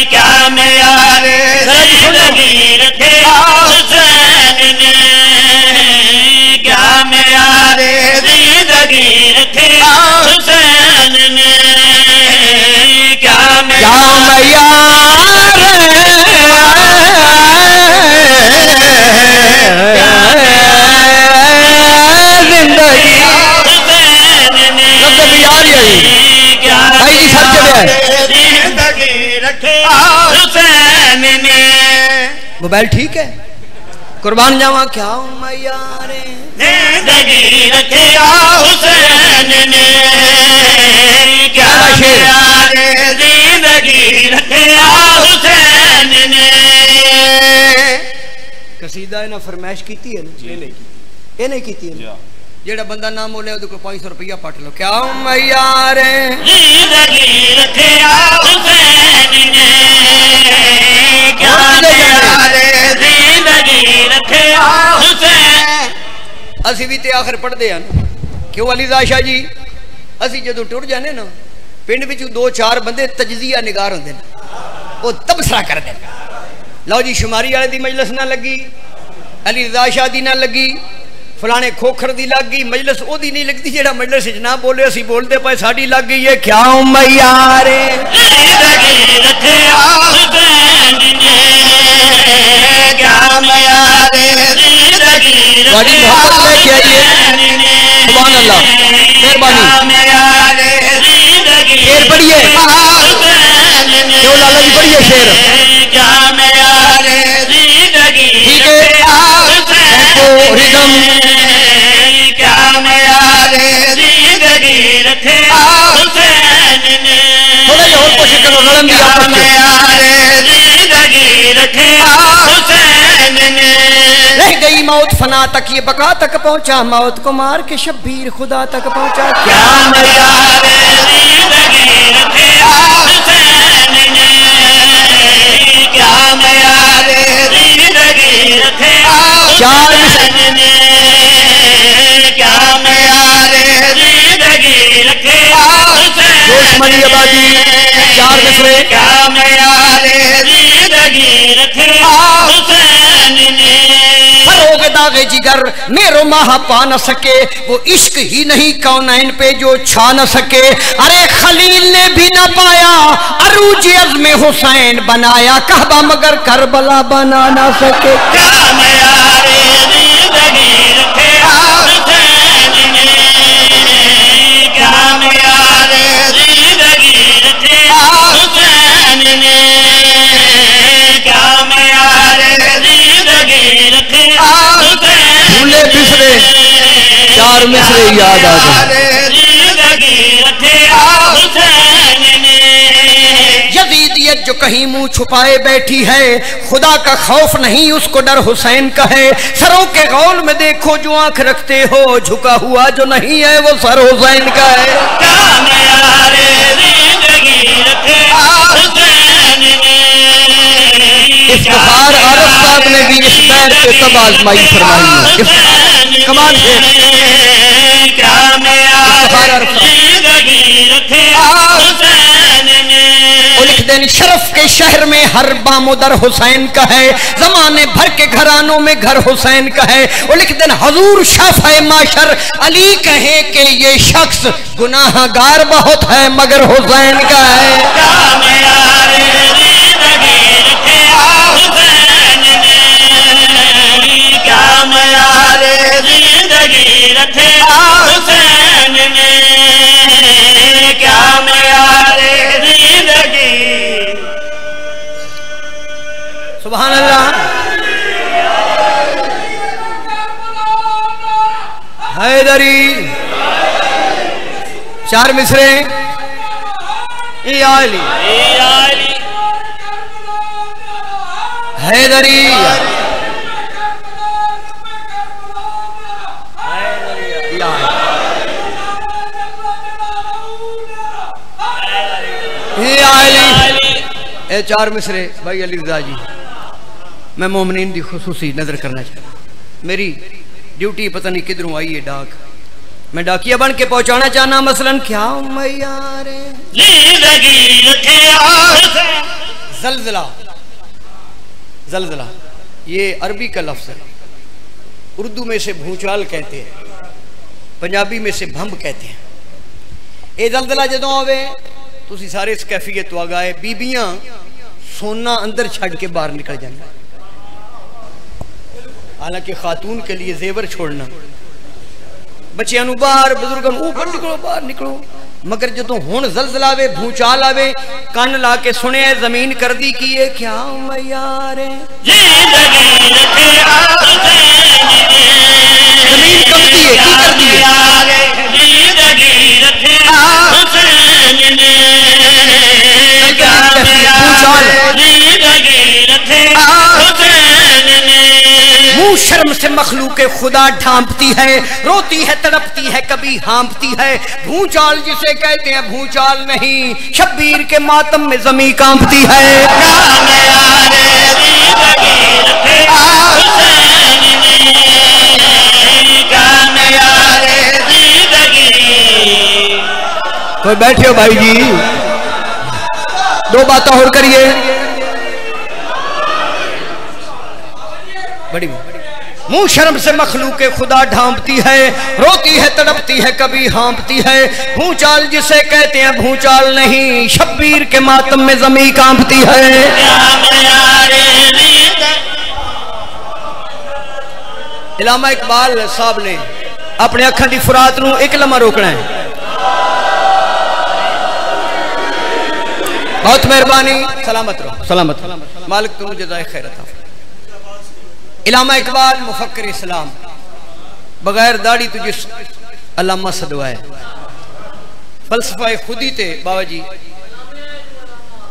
क्या मैं यारे जिंदगी रखिया हुसैन ने क्या मैं यारे जिंदगी रखिया हुसैन ने क्या मैं मोबाइल ठीक है कुर्बान जावा क्या मैं यार जिंदगी रखिया हुसैन ने क्या मैं यारे जिंदगी रखिया हुसैन ने। कसीदा इन्हें फरमाइश की है ये नहीं की जेड़ा बंदा ना बोले वो 500 रुपया पट लो क्या मैं यार जिंदगी रखिया हुसैन ने क्या मैं यारे जिंदगी रखिया हुसैन। असी भी तो आखिर पढ़ते हैं क्यों अली शाह जी असी जो टुर जाने ना पिंड में 2-4 बंदे तजजिया निगार होंगे वो तबसरा करते लो जी शुमारी वाले की मजलिस ना लगी अली शाह दी ना लगी फलाने खोखर दी लग गई मजलिस ओदी नहीं लगती जेड़ा मजलिस ना बोले असी बोलते पे साड़ी लग गई है क्या मैं यार जिंदगी रखिया हुसैन ने क्या मैं यारे जिंदगी रखिया हुसैन ने सुभान अल्लाह मेहरबानी शेर पढ़िए लाला जी पढ़िए शेर क्या मैं यारे जिंदगी ठीक है रिदम क्या मैं यारे जिंदगी रखिया हुसैन ने थोड़ा और कोशिश करो रलम दी आपस में यारे जिंदगी रखिया हुसैन ने। रह गई मौत फना तक ये बका तक पहुंचा मौत को मार के शब्बीर खुदा तक पहुंचा क्या मैं यारे जिंदगी रखिया हुसैन ने क्या मैं यारे जिंदगी रखिया हुसैन ने क्या मैं यारे जिंदगी रखिया हुसैन आबादी 4 मिसरे क्या मैं यारे जिंदगी रखिया हुसैन ने। हो में दागे जिगर मेरो माह पा न सके, वो इश्क ही नहीं कौनैन पे जो छा न सके। अरे खलील ने भी न पाया अरूज अज़्म हुसैन बनाया, कहबा मगर करबला बना न सके। क्या मयारे जिंदगी रखे हुसैन ने, क्या मयारे जिंदगी रखे हुसैन ने, क्या मयारे जिंदगी रखे हुसैन। भूले बिसरे चार मिसरे याद आ गए। जिंदगी रखे हुसैन ने। यजीदियत जो कहीं मुंह छुपाए बैठी है, खुदा का खौफ नहीं उसको डर हुसैन का है। सरों के गौल में देखो जो आंख रखते हो, झुका हुआ जो नहीं है वो सर हुसैन का है। क्या मयारे जिंदगी रखे हुसैन ने, इफ्तिखार आरफ साहब ने भी इस बैर पे तब आजमाई फरमाई है। कमाल है। क्या मयारे जिंदगी रखे हुसैन ने। लिख देन शरफ के शहर में हर बामुदर हुसैन का है, जमाने भर के घरानों में घर हुसैन का है। और लिख देन हजूर शाफ़े माशर अली कहे कि ये शख्स गुनाहगार बहुत है मगर हुसैन का है। क्या मयारे जिंदगी रखे हुसैन ने, क्या मयारे जिंदगी रखे हुसैन ने, क्या मयारे जिंदगी। सुभान अल्लाह। हैदरी चार मिसरे ए आली हैदरी ए चार मिसरे भाई अली रज़ा जी, मैं मोमिनीन की खुसूसी नजर करना चाहता। मेरी ड्यूटी पता नहीं किधरों आई है डाक, मैं डाकिया बन के पहुंचाना चाहना। मसलन क्या मैयारे जिंदगी रखे जलजला, जलजला ये अरबी का लफ्ज है, उर्दू में से भूचाल कहते हैं, पंजाबी में से भंब कहते हैं। ये जलजला जदों आवे तुसी सारे इस कैफियत तो आ गए, बीबियां सोना अंदर छड़ के बाहर निकल जाना। हालांकि खातून के लिए जेवर छोड़ना, बच्चियां बाहर, बुजुर्गों ऊपर निकलो बाहर निकलो, मगर जो हुण जलजला आवे भूचाल आवे कन ला के सुने जमीन कर दी की है क्या मैयारे जिंदगी रखे जमीन कंपती है की कर दी है जिंदगी रखे हुसैन ने, जिंदगी रखे हुसैन ने। मुंह शर्म से मखलूके खुदा ढांपती है, रोती है तड़पती है कभी हाँपती है। भूचाल जिसे कहते हैं भूचाल नहीं, शब्बीर के मातम में जमी कांपती है। कोई बैठे हो भाई जी, दो बातें और करिए। बड़ी मुंह शर्म से मखलूके खुदा ढांपती है, रोती है तड़पती है कभी हाँपती है। भूचाल जिसे कहते हैं भूचाल नहीं, शब्बीर के मातम में जमी कांपती है। इलामा इकबाल साहब ने अपने अखा की फुरात नूं एक लम्हा रोकना है। बहुत मेहरबानी, सलामत रहो, सलामत मालिक तुम जज़ाए खैर अता। इलामा इकबाल मुफक्किर इस्लाम, बगैर दाढ़ी तुझे अल्लामा सदवाए। फलसफा खुदी थे बाबा जी,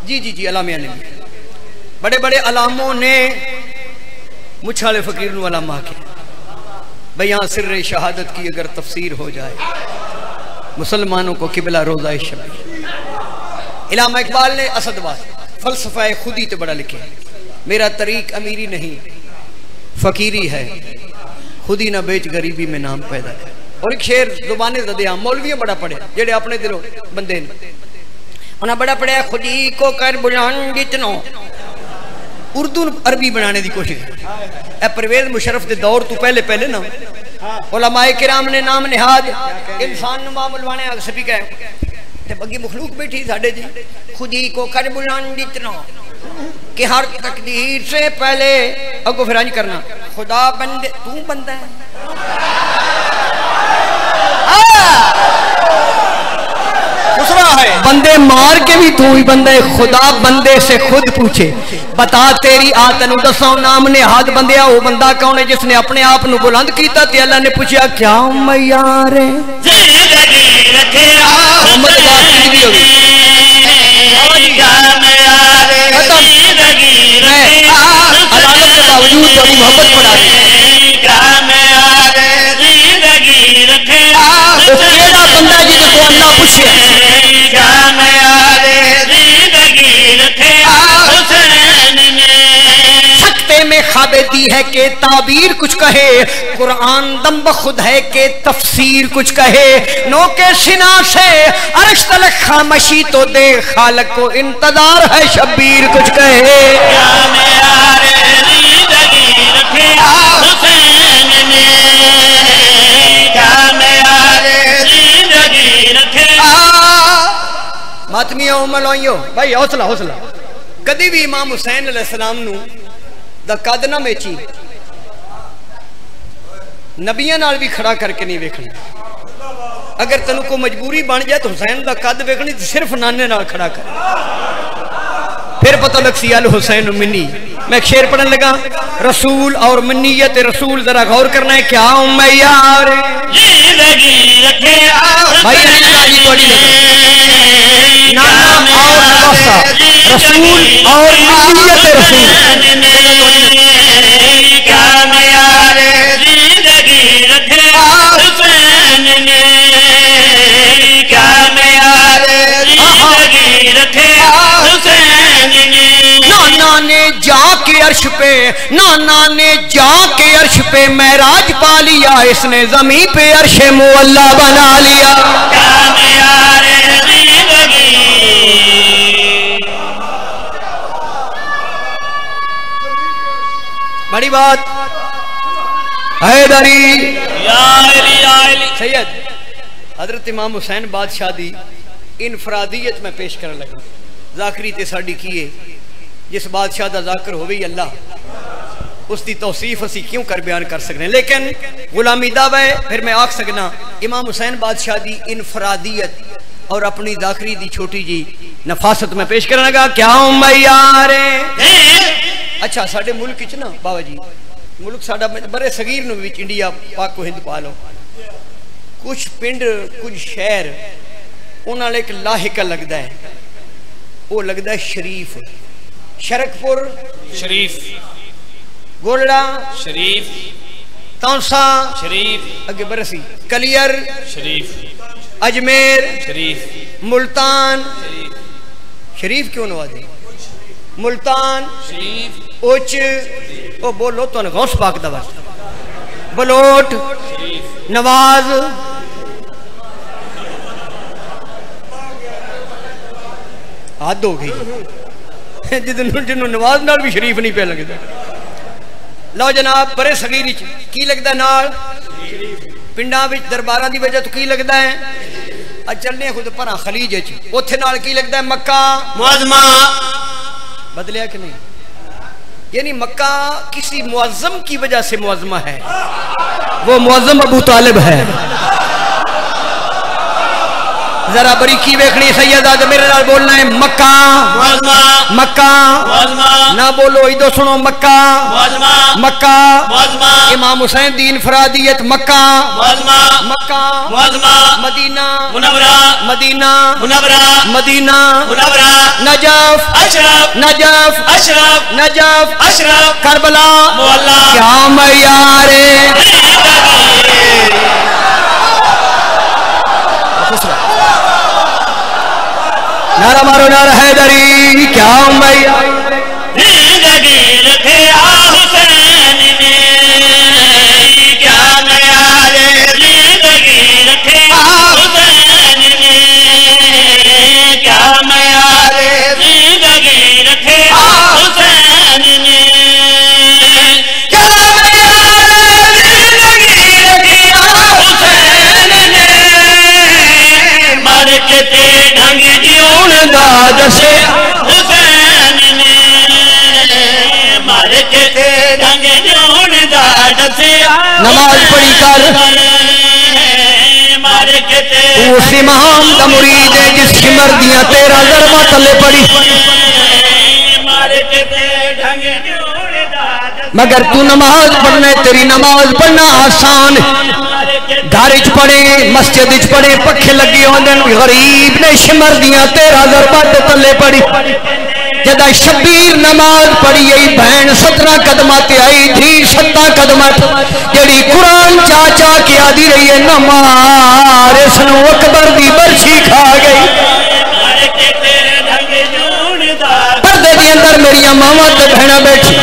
जी जी जी अलामिया ने बड़े बड़े अलामों ने मुछाले फकीर नूं अलामा के भाई यहाँ सिर्रे शहादत की अगर तफसीर हो जाए, मुसलमानों को किबला रोज़ा शबीर। इलामा इकबाल ने असदवाद फलसफा खुदी ते बड़ा लिखे, मेरा तरीक अमीरी नहीं फकीरी है, खुदी ना बेच गरीबी में नाम पैदा है। और एक शेर जुबाने ज़दिया मौलवियों बड़ा पढ़े जेड़े अपने दिलों बंदे ने उन्हें बड़ा पढ़िया, खुदी को कर बुलान जितनो उर्दू अरबी बनाने की कोशिश। परवेज मुशर्रफ के दौर तो पहले पहले ना उलमाए किराम ने नाम निहाज इंसान मामलवाने अक्सर भी कहे ते बगी मखलूक बैठी साढ़े जी खुदी को कर बुलान जितना कि हर तकदीर से पहले अगो फिर करना खुदा बंदे तू बंदा है बंदे मार के भी तू ही बंदा है। खुदा बंदे से खुद पूछे बता तेरी आ तेन दसो नाम ने हाथ बंदे वो बंदा कौन है जिसने अपने आप को बुलंद किया। अल्लाह ने पूछा क्या मैयार बावजूद थोड़ी मोहब्बत पड़ा बंदा जिसको अल्लाह पूछे सकते में खाबे दी है के ताबीर कुछ कहे कुरान दम खुद है के तफसीर कुछ कहे नो के सिना से अर्श तलक खामोशी तो दे खालक को इंतजार है शब्बीर कुछ कहे मातमिया उमलोइयो भाई हौसला हौसला कदी भी इमाम हुसैन अलैहिस्सलाम नु दा कद ना मेची नबियां नाल भी खड़ा करके नहीं वेखना। अगर तेन को मजबूरी बन जाए तो हुसैन दा कद वेखनी तो सिर्फ नाने नाल खड़ा कर फिर पता लग सी अल हुसैन मिन्नी। मैं शेर पढ़ने लगा रसूल और मिन्नीयत रसूल जरा गौर करना है क्या उम्मैयार भाई नाना और नवासा रसूल और मिन्नीयत रसूल क्या मैयार जिंदगी रखे हुसैन ने क्या मैयार जिंदगी रखे हुसैन ने नाना ने जाके अर्श पे नाना ने जाके अर्श पे महराज पा लिया इसने जमीन पे अर्श मुअल्ला बना लिया क्या मैयार जिंदगी बड़ी बात हैदरी सैयद हजरत इमाम हुसैन बादशाह दी इनफरादियत में पेश करने लगा। जाकरी ते साडी की है जिस बादशाह का जाकर हो भी अल्लाह उसकी तौसीफ असी क्यों कर बयान कर सकते हैं लेकिन गुलामी दावा है। फिर मैं आख सकना इमाम हुसैन बादशाह की इनफरादियत और अपनी जाकरी दी छोटी जी नफासत में पेश करने लगा क्या मैयार अच्छा साडे मुल्क च ना बाबा जी मुल्क साडा बड़े सगीर विच इंडिया पाक हिंद पा लो कुछ पिंड कुछ शहर उन्होंने एक लाहिका लगता है वो लगता है शरीफ शरकपुर शरीफ गोलड़ा शरीफ तौसा शरीफ अगे बरसी कलियर शरीफ अजमेर शरीफ मुल्तान शरीफ क्यों नवाजे मुल्तान शरीफ उच ओ बोलो तो गौस पाक दा वास्ता बलोट नवाज हद हो गई जिन्होंने नवाज नाल भी शरीफ नहीं पे लगता। लो जनाब बड़े सगीर की लगता नाल पिंडा दरबारा की वजह तो की लगता है चलने खुद पर खलीज उथे नाल की लगता है मक्का मुअज़्ज़मा बदलिया कि नहीं यानी मक्का किसी मुअज़्ज़म की वजह से मुअज़्ज़मा है वो मुअज़्ज़म अबू तालिब है। जरा बड़ी की वेखनी सैयद आज मेरे नाल बोलना है मक्का मक्का ना बोलो इधर सुनो मक्का मक्का इमाम हुसैन दी इनफरादियत Mecca Mecca Medina Medina Medina Najaf Najaf Najaf Karbala क्या मैयार नारा मारो नारा हैदरी क्या मैया जिंदगी रखे हुसैन ने क्या मैयार जिंदगी रखे हुसैन ने क्या मैयार जिंदगी रखे हुसैन ने दा दसे हुसैन ने मार के ते ढंग जोड़ दा दसिया नमाज पढ़ी कर मार के ते उस इमाम दा मुरीद है जिसकी मर्दियां 13 ज़रबा तले पड़ी मार के ते ढंग जोड़ दा मगर तू नमाज पढ़ना तेरी नमाज पढ़ना आसान घर च पढ़े मस्जिद च पढ़े पखे लगे होंदे गरीब ने शिमर दियां 13 ज़रबा तले पड़ी जदा शबीर नमाज पढ़ी आई बहन 17 कदमा ते आई थी 7 कदमा जेड़ी कुरान चाचा के आदि रही है नमार इसनू अकबर दी बरछी खा गई पर्दे के अंदर मेरिया मावा ते बहना बैठी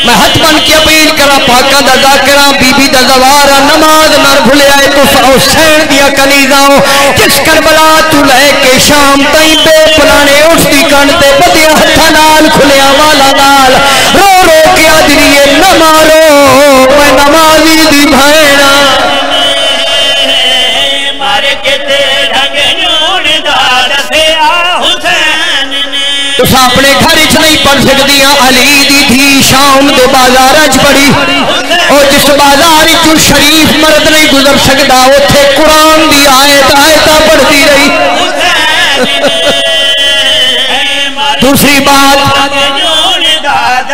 मैं हथ बन के अपील करा पाका दा जाकरा बीबी दा जवारा नमाज न भुलिया तू हुसैन दिया कलीजाओ जिस करबला तू लेके शाम तई बे पुराने उठती कण ते बदिया हथा नाल खुलिया वाला नाल रो रो के आदरिए न मारो मैं नमाजी दी भैणा मार के ते ढंग जोड़ दा दसिया हुसैन ने तुस अपने घर च नहीं पढ़ सकती अली दी थी शाम दे बाजार च पढ़ी और जिस बाजार चू शरीफ मर्द नहीं गुजर सकता उथे कुरान दी आयत आयता पढ़ती रही दूसरी बात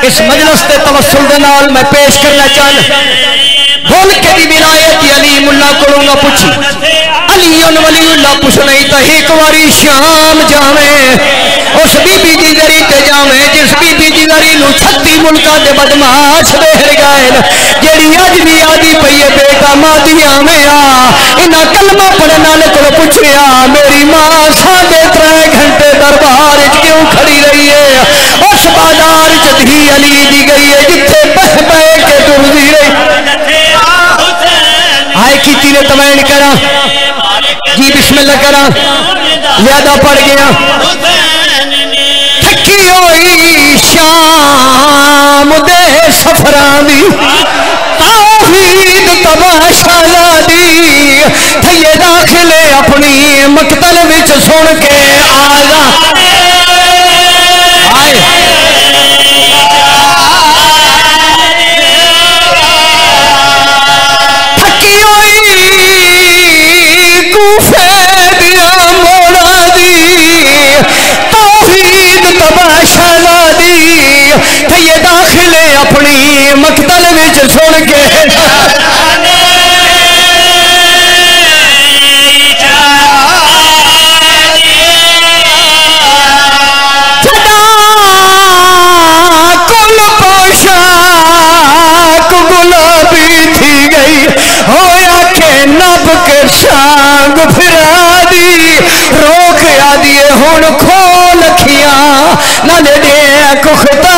इस मजलिस के तवस्सुल दे नाल मैं पेश करना चाहना बोल के दी विलायत अली मुल्ला कोलों ना पूछी अली उन वलीउल्लाह पूछ नहीं तो एक बारी शाम जावे उस बीबी दी दरी ते जावे जिस बीबी दी दरी नू 36 मुल्कां दे बदमाश वेर गए जेड़ी अज भी आदी पई है बेटा मादी आवे इना कलमा पढ़न वाले को पूछया मेरी मां 3.5 घंटे दरबार च क्यों खड़ी रही है उस बाजार च धी अली दी गई है जिथे बह बह के टुरदी रही आए की ने तमैन करा जी बिस्मिल्लाह करा ज्यादा पड़ गया थकी होई शाम दे सफरां दी तौहीद तमाशा दी थैये दाखिले अपनी मकतल विच सुन के आला आए थकी होई कूफे दिया मोड़ा दी तौहीद तमाशा दी थैये दाखिले अपनी मकतल विच सुन के गुलाबी थी गई होया के नब के शांग फिरा दी रोक आदिए हुण खोल खिया नाले दे कुखता